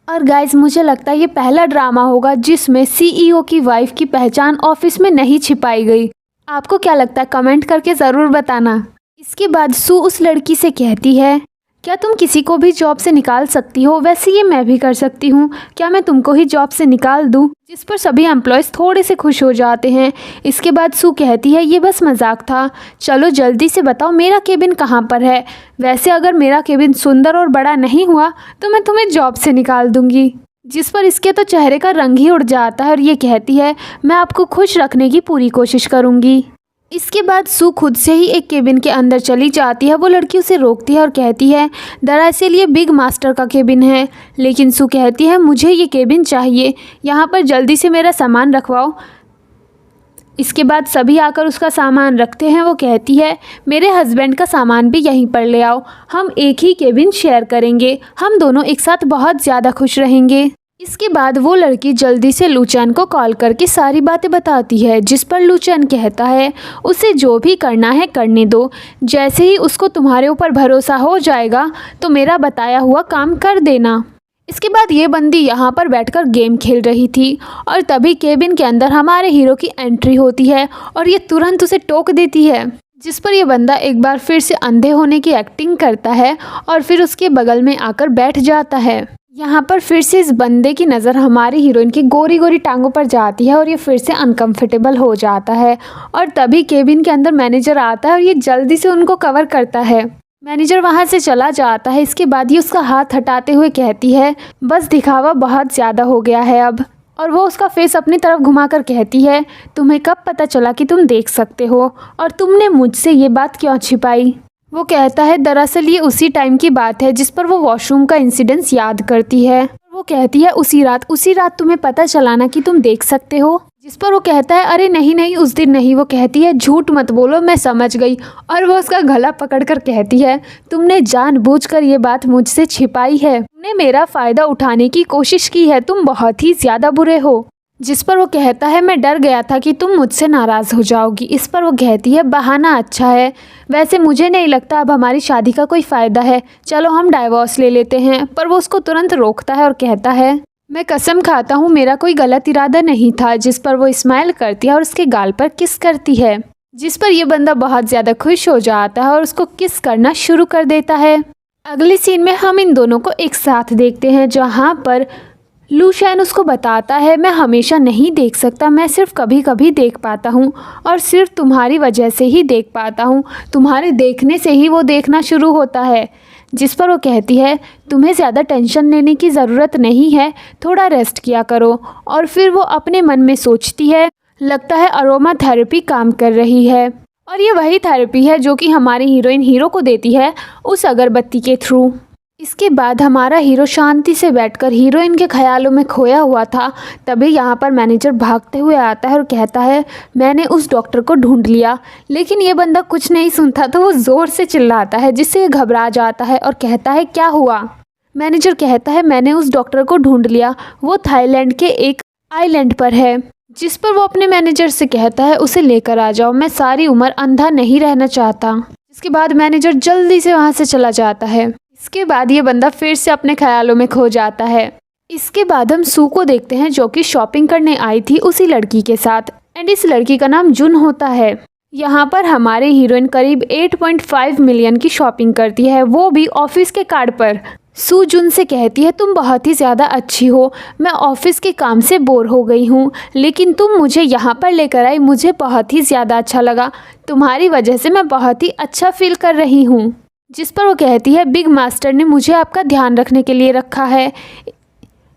और गाइज मुझे लगता है ये पहला ड्रामा होगा जिसमें सीईओ की वाइफ की पहचान ऑफिस में नहीं छिपाई गई। आपको क्या लगता है कमेंट करके ज़रूर बताना। इसके बाद सू उस लड़की से कहती है क्या तुम किसी को भी जॉब से निकाल सकती हो, वैसे ये मैं भी कर सकती हूँ, क्या मैं तुमको ही जॉब से निकाल दूँ। जिस पर सभी एम्प्लॉयज़ थोड़े से खुश हो जाते हैं। इसके बाद सू कहती है ये बस मजाक था, चलो जल्दी से बताओ मेरा केबिन कहाँ पर है, वैसे अगर मेरा केबिन सुंदर और बड़ा नहीं हुआ तो मैं तुम्हें जॉब से निकाल दूँगी। जिस पर इसके तो चेहरे का रंग ही उड़ जाता है और ये कहती है मैं आपको खुश रखने की पूरी कोशिश करूँगी। इसके बाद सू खुद से ही एक केबिन के अंदर चली जाती है। वो लड़की उसे रोकती है और कहती है दरअसल ये बिग मास्टर का केबिन है, लेकिन सू कहती है मुझे ये केबिन चाहिए, यहाँ पर जल्दी से मेरा सामान रखवाओ। इसके बाद सभी आकर उसका सामान रखते हैं। वो कहती है मेरे हस्बैंड का सामान भी यहीं पर ले आओ, हम एक ही केबिन शेयर करेंगे, हम दोनों एक साथ बहुत ज़्यादा खुश रहेंगे। इसके बाद वो लड़की जल्दी से लूचैन को कॉल करके सारी बातें बताती है, जिस पर लूचैन कहता है उसे जो भी करना है करने दो, जैसे ही उसको तुम्हारे ऊपर भरोसा हो जाएगा तो मेरा बताया हुआ काम कर देना। इसके बाद ये बंदी यहाँ पर बैठकर गेम खेल रही थी और तभी केबिन के अंदर हमारे हीरो की एंट्री होती है और ये तुरंत उसे टोक देती है, जिस पर यह बंदा एक बार फिर से अंधे होने की एक्टिंग करता है और फिर उसके बगल में आकर बैठ जाता है। यहाँ पर फिर से इस बंदे की नज़र हमारी हीरोइन की गोरी गोरी टांगों पर जाती है और ये फिर से अनकंफर्टेबल हो जाता है। और तभी केबिन के अंदर मैनेजर आता है और ये जल्दी से उनको कवर करता है। मैनेजर वहाँ से चला जाता है। इसके बाद ये उसका हाथ हटाते हुए कहती है, बस दिखावा बहुत ज़्यादा हो गया है अब। और वो उसका फेस अपनी तरफ घुमाकर कहती है, तुम्हें कब पता चला कि तुम देख सकते हो और तुमने मुझसे ये बात क्यों छिपाई? वो कहता है, दरअसल ये उसी टाइम की बात है जिस पर वो वॉशरूम का इंसिडेंस याद करती है। वो कहती है, उसी रात तुम्हें पता चला ना कि तुम देख सकते हो? जिस पर वो कहता है, अरे नहीं नहीं, उस दिन नहीं। वो कहती है, झूठ मत बोलो, मैं समझ गई। और वो उसका गला पकड़कर कहती है, तुमने जानबूझकर ये बात मुझसे छिपाई है, तुमने मेरा फ़ायदा उठाने की कोशिश की है, तुम बहुत ही ज़्यादा बुरे हो। जिस पर वो कहता है, मैं डर गया था कि तुम मुझसे नाराज़ हो जाओगी। इस पर वो कहती है, बहाना अच्छा है, वैसे मुझे नहीं लगता अब हमारी शादी का कोई फ़ायदा है, चलो हम डाइवोर्स ले लेते हैं। पर वो उसको तुरंत रोकता है और कहता है, मैं कसम खाता हूँ मेरा कोई गलत इरादा नहीं था। जिस पर वो स्माइल करती है और उसके गाल पर किस करती है। जिस पर यह बंदा बहुत ज़्यादा खुश हो जाता है और उसको किस करना शुरू कर देता है। अगली सीन में हम इन दोनों को एक साथ देखते हैं, जहाँ पर लूशियन उसको बताता है, मैं हमेशा नहीं देख सकता, मैं सिर्फ कभी कभी देख पाता हूँ और सिर्फ तुम्हारी वजह से ही देख पाता हूँ, तुम्हारे देखने से ही वो देखना शुरू होता है। जिस पर वो कहती है, तुम्हें ज़्यादा टेंशन लेने की ज़रूरत नहीं है, थोड़ा रेस्ट किया करो। और फिर वो अपने मन में सोचती है, लगता है अरोमा थेरेपी काम कर रही है। और ये वही थेरेपी है जो कि हमारी हीरोइन हीरो को देती है उस अगरबत्ती के थ्रू। इसके बाद हमारा हीरो शांति से बैठकर हीरोइन के ख्यालों में खोया हुआ था। तभी यहाँ पर मैनेजर भागते हुए आता है और कहता है, मैंने उस डॉक्टर को ढूंढ लिया। लेकिन ये बंदा कुछ नहीं सुनता तो वो ज़ोर से चिल्लाता है, जिससे ये घबरा जाता है और कहता है, क्या हुआ? मैनेजर कहता है, मैंने उस डॉक्टर को ढूंढ लिया, वो थाईलैंड के एक आइलैंड पर है। जिस पर वो अपने मैनेजर से कहता है, उसे लेकर आ जाओ, मैं सारी उम्र अंधा नहीं रहना चाहता। इसके बाद मैनेजर जल्दी से वहाँ से चला जाता है। इसके बाद ये बंदा फिर से अपने ख्यालों में खो जाता है। इसके बाद हम सू को देखते हैं, जो कि शॉपिंग करने आई थी उसी लड़की के साथ, एंड इस लड़की का नाम जुन होता है। यहाँ पर हमारे हीरोइन करीब 8.5 मिलियन की शॉपिंग करती है, वो भी ऑफिस के कार्ड पर। सू जुन से कहती है, तुम बहुत ही ज़्यादा अच्छी हो, मैं ऑफिस के काम से बोर हो गई हूँ, लेकिन तुम मुझे यहाँ पर लेकर आई, मुझे बहुत ही ज़्यादा अच्छा लगा, तुम्हारी वजह से मैं बहुत ही अच्छा फील कर रही हूँ। जिस पर वो कहती है, बिग मास्टर ने मुझे आपका ध्यान रखने के लिए रखा है,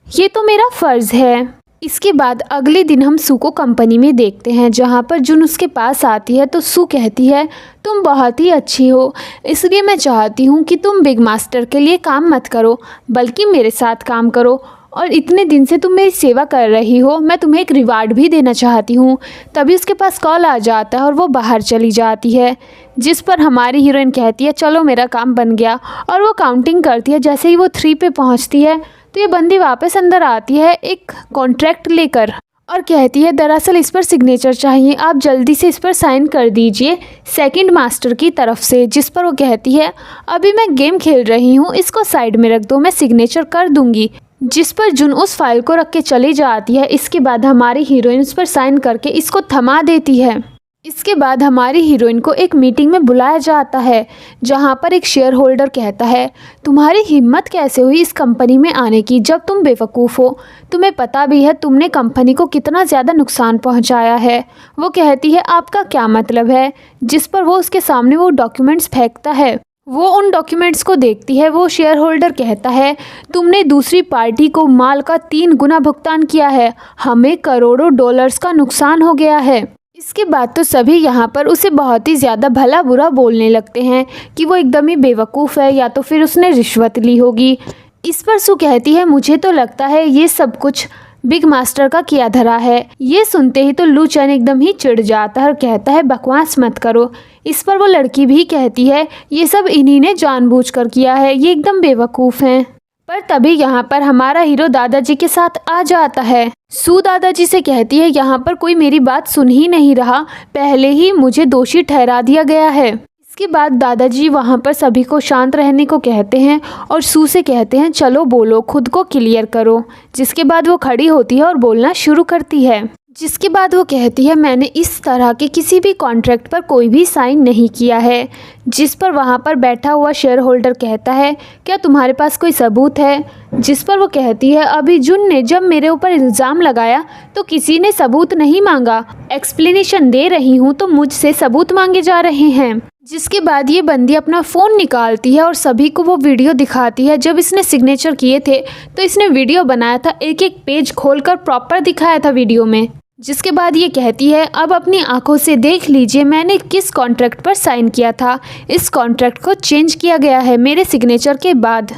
ये तो मेरा फ़र्ज़ है। इसके बाद अगले दिन हम सू को कंपनी में देखते हैं, जहाँ पर जुन उसके पास आती है तो सू कहती है, तुम बहुत ही अच्छी हो, इसलिए मैं चाहती हूँ कि तुम बिग मास्टर के लिए काम मत करो, बल्कि मेरे साथ काम करो, और इतने दिन से तुम मेरी सेवा कर रही हो, मैं तुम्हें एक रिवार्ड भी देना चाहती हूँ। तभी उसके पास कॉल आ जाता है और वो बाहर चली जाती है। जिस पर हमारी हीरोइन कहती है, चलो मेरा काम बन गया, और वो काउंटिंग करती है। जैसे ही वो 3 पे पहुँचती है तो ये बंदी वापस अंदर आती है एक कॉन्ट्रैक्ट लेकर और कहती है, दरअसल इस पर सिग्नेचर चाहिए, आप जल्दी से इस पर साइन कर दीजिए सेकंड मास्टर की तरफ से। जिस पर वो कहती है, अभी मैं गेम खेल रही हूँ, इसको साइड में रख दो, मैं सिग्नेचर कर दूँगी। जिस पर जुन उस फाइल को रख के चली जाती है। इसके बाद हमारी हीरोइन उस पर साइन करके इसको थमा देती है। इसके बाद हमारी हीरोइन को एक मीटिंग में बुलाया जाता है, जहां पर एक शेयर होल्डर कहता है, तुम्हारी हिम्मत कैसे हुई इस कंपनी में आने की, जब तुम बेवकूफ़ हो, तुम्हें पता भी है तुमने कंपनी को कितना ज़्यादा नुकसान पहुंचाया है। वो कहती है, आपका क्या मतलब है? जिस पर वो उसके सामने वो डॉक्यूमेंट्स फेंकता है। वो उन डॉक्यूमेंट्स को देखती है। वो शेयर होल्डर कहता है, तुमने दूसरी पार्टी को माल का 3 गुना भुगतान किया है, हमें करोड़ों डॉलर्स का नुकसान हो गया है। इसके बाद तो सभी यहाँ पर उसे बहुत ही ज़्यादा भला बुरा बोलने लगते हैं कि वो एकदम ही बेवकूफ़ है, या तो फिर उसने रिश्वत ली होगी। इस पर सू कहती है, मुझे तो लगता है ये सब कुछ बिग मास्टर का किया धरा है। ये सुनते ही तो लू चैन एकदम ही चिढ़ जाता है और कहता है, बकवास मत करो। इस पर वो लड़की भी कहती है, ये सब इन्हीं ने जानबूझकर किया है, ये एकदम बेवकूफ़ हैं। पर तभी यहाँ पर हमारा हीरो दादाजी के साथ आ जाता है। सू दादाजी से कहती है, यहाँ पर कोई मेरी बात सुन ही नहीं रहा, पहले ही मुझे दोषी ठहरा दिया गया है। इसके बाद दादाजी वहाँ पर सभी को शांत रहने को कहते हैं और सू से कहते हैं, चलो बोलो, खुद को क्लियर करो। जिसके बाद वो खड़ी होती है और बोलना शुरू करती है। जिसके बाद वो कहती है मैंने इस तरह के किसी भी कॉन्ट्रैक्ट पर कोई भी साइन नहीं किया है। जिस पर वहाँ पर बैठा हुआ शेयर होल्डर कहता है क्या तुम्हारे पास कोई सबूत है? जिस पर वो कहती है अभी जुन ने जब मेरे ऊपर इल्ज़ाम लगाया तो किसी ने सबूत नहीं मांगा, एक्सप्लेनेशन दे रही हूँ तो मुझसे सबूत मांगे जा रहे हैं। जिसके बाद ये बंदी अपना फ़ोन निकालती है और सभी को वो वीडियो दिखाती है। जब इसने सिग्नेचर किए थे तो इसने वीडियो बनाया था, एक एक पेज खोलकर प्रॉपर दिखाया था वीडियो में। जिसके बाद ये कहती है अब अपनी आंखों से देख लीजिए मैंने किस कॉन्ट्रैक्ट पर साइन किया था। इस कॉन्ट्रैक्ट को चेंज किया गया है मेरे सिग्नेचर के बाद।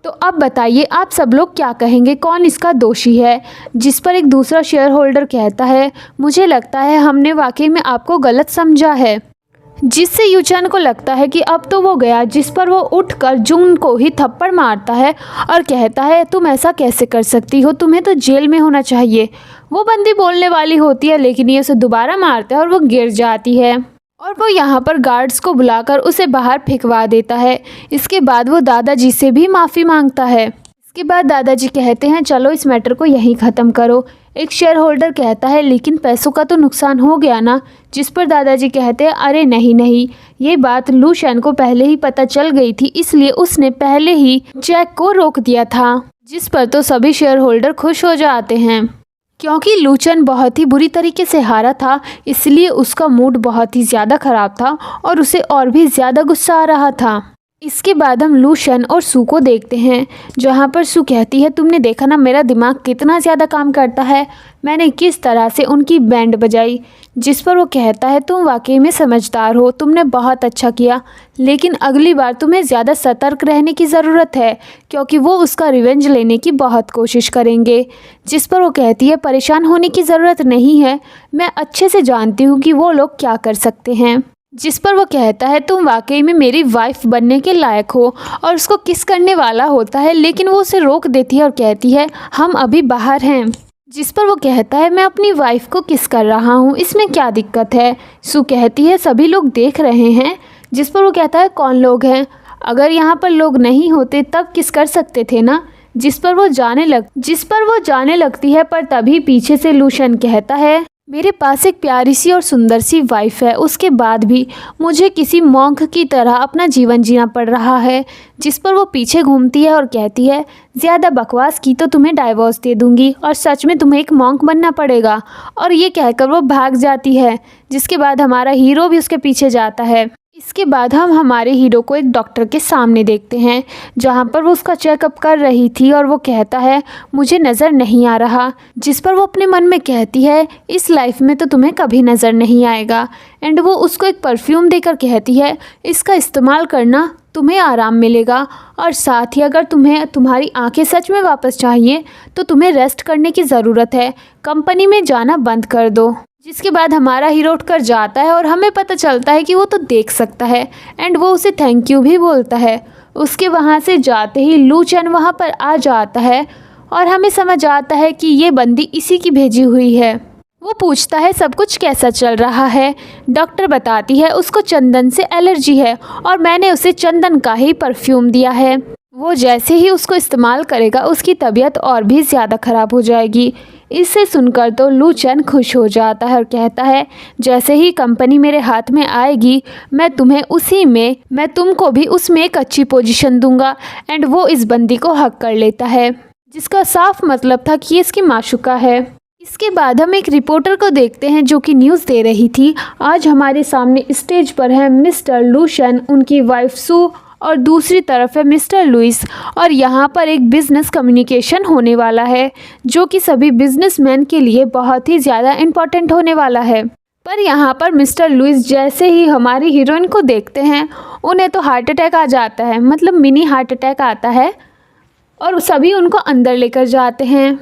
तो अब बताइए आप सब लोग क्या कहेंगे, कौन इसका दोषी है? जिस पर एक दूसरा शेयर होल्डर कहता है मुझे लगता है हमने वाकई में आपको गलत समझा है। जिससे यूचन को लगता है कि अब तो वो गया। जिस पर वो उठकर जून को ही थप्पड़ मारता है और कहता है तुम ऐसा कैसे कर सकती हो, तुम्हें तो जेल में होना चाहिए। वो बंदी बोलने वाली होती है लेकिन ये उसे दोबारा मारता है और वो गिर जाती है और वो यहाँ पर गार्ड्स को बुलाकर उसे बाहर फेंकवा देता है। इसके बाद वो दादाजी से भी माफ़ी मांगता है। इसके बाद दादाजी कहते हैं चलो इस मैटर को यहीं ख़त्म करो। एक शेयर होल्डर कहता है लेकिन पैसों का तो नुकसान हो गया ना। जिस पर दादाजी कहते हैं अरे नहीं नहीं, ये बात लू शेन को पहले ही पता चल गई थी इसलिए उसने पहले ही जैक को रोक दिया था। जिस पर तो सभी शेयर होल्डर खुश हो जाते हैं क्योंकि लू शेन बहुत ही बुरी तरीके से हारा था, इसलिए उसका मूड बहुत ही ज़्यादा ख़राब था और उसे और भी ज़्यादा गुस्सा आ रहा था। इसके बाद हम लू शेन और सू को देखते हैं जहाँ पर सू कहती है तुमने देखा ना मेरा दिमाग कितना ज़्यादा काम करता है, मैंने किस तरह से उनकी बैंड बजाई। जिस पर वो कहता है तुम वाकई में समझदार हो, तुमने बहुत अच्छा किया, लेकिन अगली बार तुम्हें ज़्यादा सतर्क रहने की ज़रूरत है क्योंकि वो उसका रिवेंज लेने की बहुत कोशिश करेंगे। जिस पर वो कहती है परेशान होने की ज़रूरत नहीं है, मैं अच्छे से जानती हूँ कि वो लोग क्या कर सकते हैं। जिस पर वो कहता है तुम वाकई में मेरी वाइफ बनने के लायक हो और उसको किस करने वाला होता है लेकिन वो उसे रोक देती है और कहती है हम अभी बाहर हैं। जिस पर वो कहता है मैं अपनी वाइफ को किस कर रहा हूँ, इसमें क्या दिक्कत है? सू कहती है सभी लोग देख रहे हैं। जिस पर वो कहता है कौन लोग हैं? अगर यहाँ पर लोग नहीं होते तब किस कर सकते थे ना। जिस पर वो जाने लगती है पर तभी पीछे से लू शेन कहता है मेरे पास एक प्यारी सी और सुंदर सी वाइफ है, उसके बाद भी मुझे किसी मॉन्क की तरह अपना जीवन जीना पड़ रहा है। जिस पर वो पीछे घूमती है और कहती है ज़्यादा बकवास की तो तुम्हें डाइवोर्स दे दूंगी और सच में तुम्हें एक मॉन्क बनना पड़ेगा। और ये कहकर वो भाग जाती है। जिसके बाद हमारा हीरो भी उसके पीछे जाता है। इसके बाद हम हमारे हीरो को एक डॉक्टर के सामने देखते हैं जहाँ पर वो उसका चेकअप कर रही थी और वो कहता है मुझे नज़र नहीं आ रहा। जिस पर वो अपने मन में कहती है इस लाइफ में तो तुम्हें कभी नज़र नहीं आएगा। एंड वो उसको एक परफ्यूम देकर कहती है इसका इस्तेमाल करना, तुम्हें आराम मिलेगा और साथ ही अगर तुम्हें तुम्हारी आंखें सच में वापस चाहिए तो तुम्हें रेस्ट करने की ज़रूरत है, कंपनी में जाना बंद कर दो। जिसके बाद हमारा हीरो उठकर जाता है और हमें पता चलता है कि वो तो देख सकता है एंड वो उसे थैंक यू भी बोलता है। उसके वहाँ से जाते ही लू शेन वहाँ पर आ जाता है और हमें समझ आता है कि ये बंदी इसी की भेजी हुई है। वो पूछता है सब कुछ कैसा चल रहा है। डॉक्टर बताती है उसको चंदन से एलर्जी है और मैंने उसे चंदन का ही परफ्यूम दिया है। वो जैसे ही उसको इस्तेमाल करेगा उसकी तबीयत और भी ज़्यादा ख़राब हो जाएगी। इसे सुनकर तो लू शेन खुश हो जाता है और कहता है जैसे ही कंपनी मेरे हाथ में आएगी मैं तुमको भी उसमें एक अच्छी पोजीशन दूंगा। एंड वो इस बंदी को हक कर लेता है जिसका साफ मतलब था कि इसकी माशूका है। इसके बाद हम एक रिपोर्टर को देखते हैं जो कि न्यूज़ दे रही थी। आज हमारे सामने स्टेज पर है मिस्टर लू शेन, उनकी वाइफ सू और दूसरी तरफ है मिस्टर लुइस। और यहाँ पर एक बिज़नेस कम्युनिकेशन होने वाला है जो कि सभी बिजनेसमैन के लिए बहुत ही ज़्यादा इम्पॉर्टेंट होने वाला है। पर यहाँ पर मिस्टर लुइस जैसे ही हमारी हीरोइन को देखते हैं उन्हें तो हार्ट अटैक आ जाता है, मतलब मिनी हार्ट अटैक आता है और सभी उनको अंदर लेकर जाते हैं।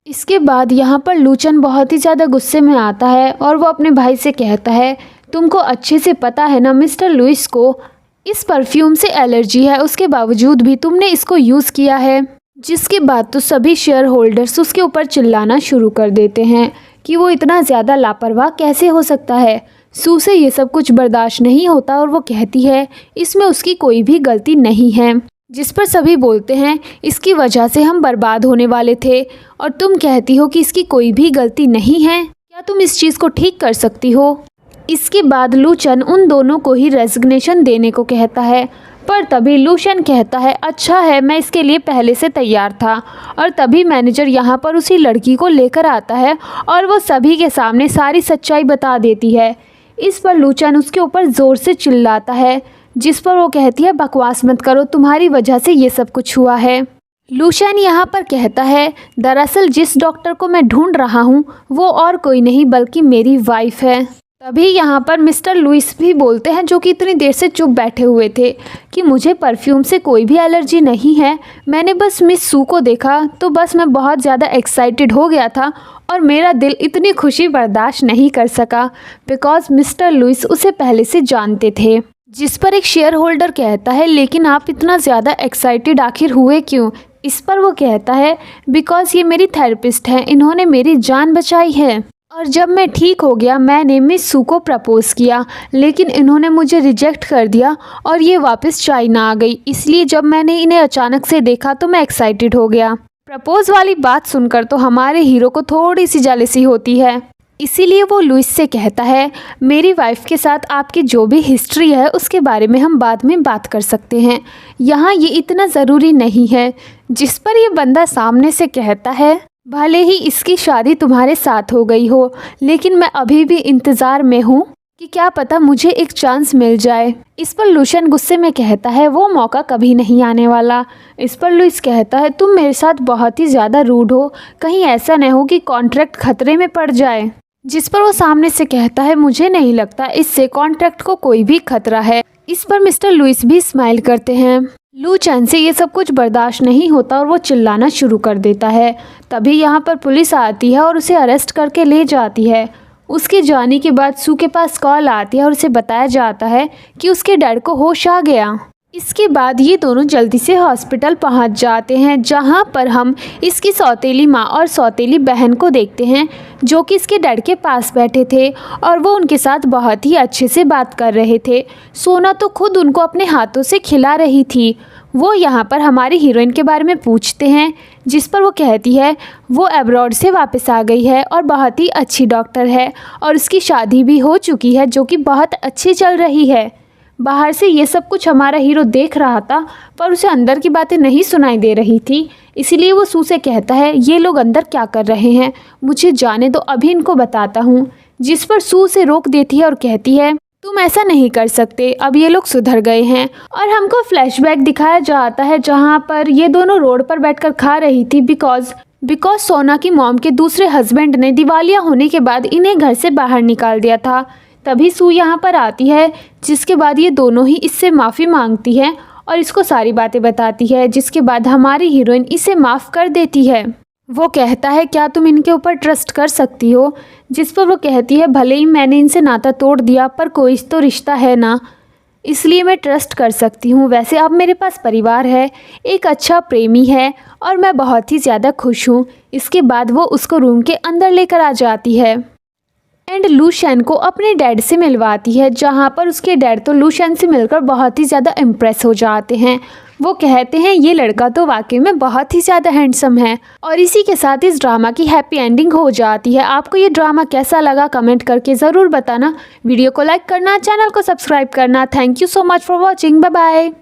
इसके बाद यहाँ पर लू शेन बहुत ही ज़्यादा गुस्से में आता है और वो अपने भाई से कहता है तुमको अच्छे से पता है ना मिस्टर लुइस को इस परफ्यूम से एलर्जी है, उसके बावजूद भी तुमने इसको यूज़ किया है। जिसके बाद तो सभी शेयर होल्डर्स उसके ऊपर चिल्लाना शुरू कर देते हैं कि वो इतना ज़्यादा लापरवाह कैसे हो सकता है। सू से ये सब कुछ बर्दाश्त नहीं होता और वो कहती है इसमें उसकी कोई भी गलती नहीं है। जिस पर सभी बोलते हैं इसकी वजह से हम बर्बाद होने वाले थे और तुम कहती हो कि इसकी कोई भी गलती नहीं है। क्या क्या तुम इस चीज़ को ठीक कर सकती हो? इसके बाद लूचन उन दोनों को ही रेजिग्नेशन देने को कहता है, पर तभी लूशन कहता है अच्छा है, मैं इसके लिए पहले से तैयार था। और तभी मैनेजर यहाँ पर उसी लड़की को लेकर आता है और वो सभी के सामने सारी सच्चाई बता देती है। इस पर लूचन उसके ऊपर ज़ोर से चिल्लाता है, जिस पर वो कहती है बकवास मत करो, तुम्हारी वजह से ये सब कुछ हुआ है। लूशन यहाँ पर कहता है दरअसल जिस डॉक्टर को मैं ढूंढ रहा हूँ वो और कोई नहीं बल्कि मेरी वाइफ है। तभी यहाँ पर मिस्टर लुइस भी बोलते हैं, जो कि इतनी देर से चुप बैठे हुए थे, कि मुझे परफ्यूम से कोई भी एलर्जी नहीं है, मैंने बस मिस सू को देखा तो बस मैं बहुत ज़्यादा एक्साइटेड हो गया था और मेरा दिल इतनी खुशी बर्दाश्त नहीं कर सका बिकॉज मिस्टर लुइस उसे पहले से जानते थे। जिस पर एक शेयर होल्डर कहता है लेकिन आप इतना ज़्यादा एक्साइटेड आखिर हुए क्यों? इस पर वो कहता है बिकॉज ये मेरी थेरेपिस्ट हैं, इन्होंने मेरी जान बचाई है और जब मैं ठीक हो गया मैंने मिस सू को प्रपोज़ किया लेकिन इन्होंने मुझे रिजेक्ट कर दिया और ये वापस चाइना आ गई, इसलिए जब मैंने इन्हें अचानक से देखा तो मैं एक्साइटेड हो गया। प्रपोज वाली बात सुनकर तो हमारे हीरो को थोड़ी सी जेलसी होती है, इसीलिए वो लुइस से कहता है मेरी वाइफ के साथ आपकी जो भी हिस्ट्री है उसके बारे में हम बाद में बात कर सकते हैं, यहाँ ये इतना ज़रूरी नहीं है। जिस पर ये बंदा सामने से कहता है भले ही इसकी शादी तुम्हारे साथ हो गई हो लेकिन मैं अभी भी इंतज़ार में हूँ कि क्या पता मुझे एक चांस मिल जाए। इस पर लूशन गुस्से में कहता है वो मौका कभी नहीं आने वाला। इस पर लुइस कहता है तुम मेरे साथ बहुत ही ज़्यादा रूड हो, कहीं ऐसा न हो कि कॉन्ट्रैक्ट खतरे में पड़ जाए। जिस पर वो सामने से कहता है मुझे नहीं लगता इससे कॉन्ट्रैक्ट को कोई भी खतरा है। इस पर मिस्टर लुइस भी स्माइल करते हैं। लूचन से ये सब कुछ बर्दाश्त नहीं होता और वो चिल्लाना शुरू कर देता है। तभी यहाँ पर पुलिस आती है और उसे अरेस्ट करके ले जाती है। उसके जाने के बाद सू के पास कॉल आती है और उसे बताया जाता है कि उसके डैड को होश आ गया। इसके बाद ये दोनों जल्दी से हॉस्पिटल पहुंच जाते हैं, जहां पर हम इसकी सौतेली माँ और सौतेली बहन को देखते हैं जो कि इसके डैड के पास बैठे थे और वो उनके साथ बहुत ही अच्छे से बात कर रहे थे। सोना तो खुद उनको अपने हाथों से खिला रही थी। वो यहाँ पर हमारी हीरोइन के बारे में पूछते हैं, जिस पर वो कहती है वो अब्रॉड से वापस आ गई है और बहुत ही अच्छी डॉक्टर है और उसकी शादी भी हो चुकी है जो कि बहुत अच्छी चल रही है। बाहर से ये सब कुछ हमारा हीरो देख रहा था पर उसे अंदर की बातें नहीं सुनाई दे रही थी, इसीलिए वो सू से कहता है ये लोग अंदर क्या कर रहे हैं, मुझे जाने दो, अभी इनको बताता हूँ। जिस पर सू उसे रोक देती है और कहती है तुम ऐसा नहीं कर सकते, अब ये लोग सुधर गए हैं। और हमको फ्लैशबैक दिखाया जाता है जहाँ पर ये दोनों रोड पर बैठकर खा रही थी बिकॉज सोना की मॉम के दूसरे हस्बैंड ने दिवालिया होने के बाद इन्हें घर से बाहर निकाल दिया था। तभी सू यहाँ पर आती है, जिसके बाद ये दोनों ही इससे माफ़ी मांगती है और इसको सारी बातें बताती है, जिसके बाद हमारी हीरोइन इसे माफ़ कर देती है। वो कहता है क्या तुम इनके ऊपर ट्रस्ट कर सकती हो? जिस पर वो कहती है भले ही मैंने इनसे नाता तोड़ दिया पर कोई तो रिश्ता है ना, इसलिए मैं ट्रस्ट कर सकती हूँ। वैसे अब मेरे पास परिवार है, एक अच्छा प्रेमी है और मैं बहुत ही ज़्यादा खुश हूँ। इसके बाद वो उसको रूम के अंदर लेकर आ जाती है एंड लूशन को अपने डैड से मिलवाती है, जहाँ पर उसके डैड तो लूशन से मिलकर बहुत ही ज़्यादा इम्प्रेस हो जाते हैं। वो कहते हैं ये लड़का तो वाकई में बहुत ही ज़्यादा हैंडसम है। और इसी के साथ इस ड्रामा की हैप्पी एंडिंग हो जाती है। आपको ये ड्रामा कैसा लगा कमेंट करके ज़रूर बताना। वीडियो को लाइक करना, चैनल को सब्सक्राइब करना। Thank you so much for watching. Bye bye.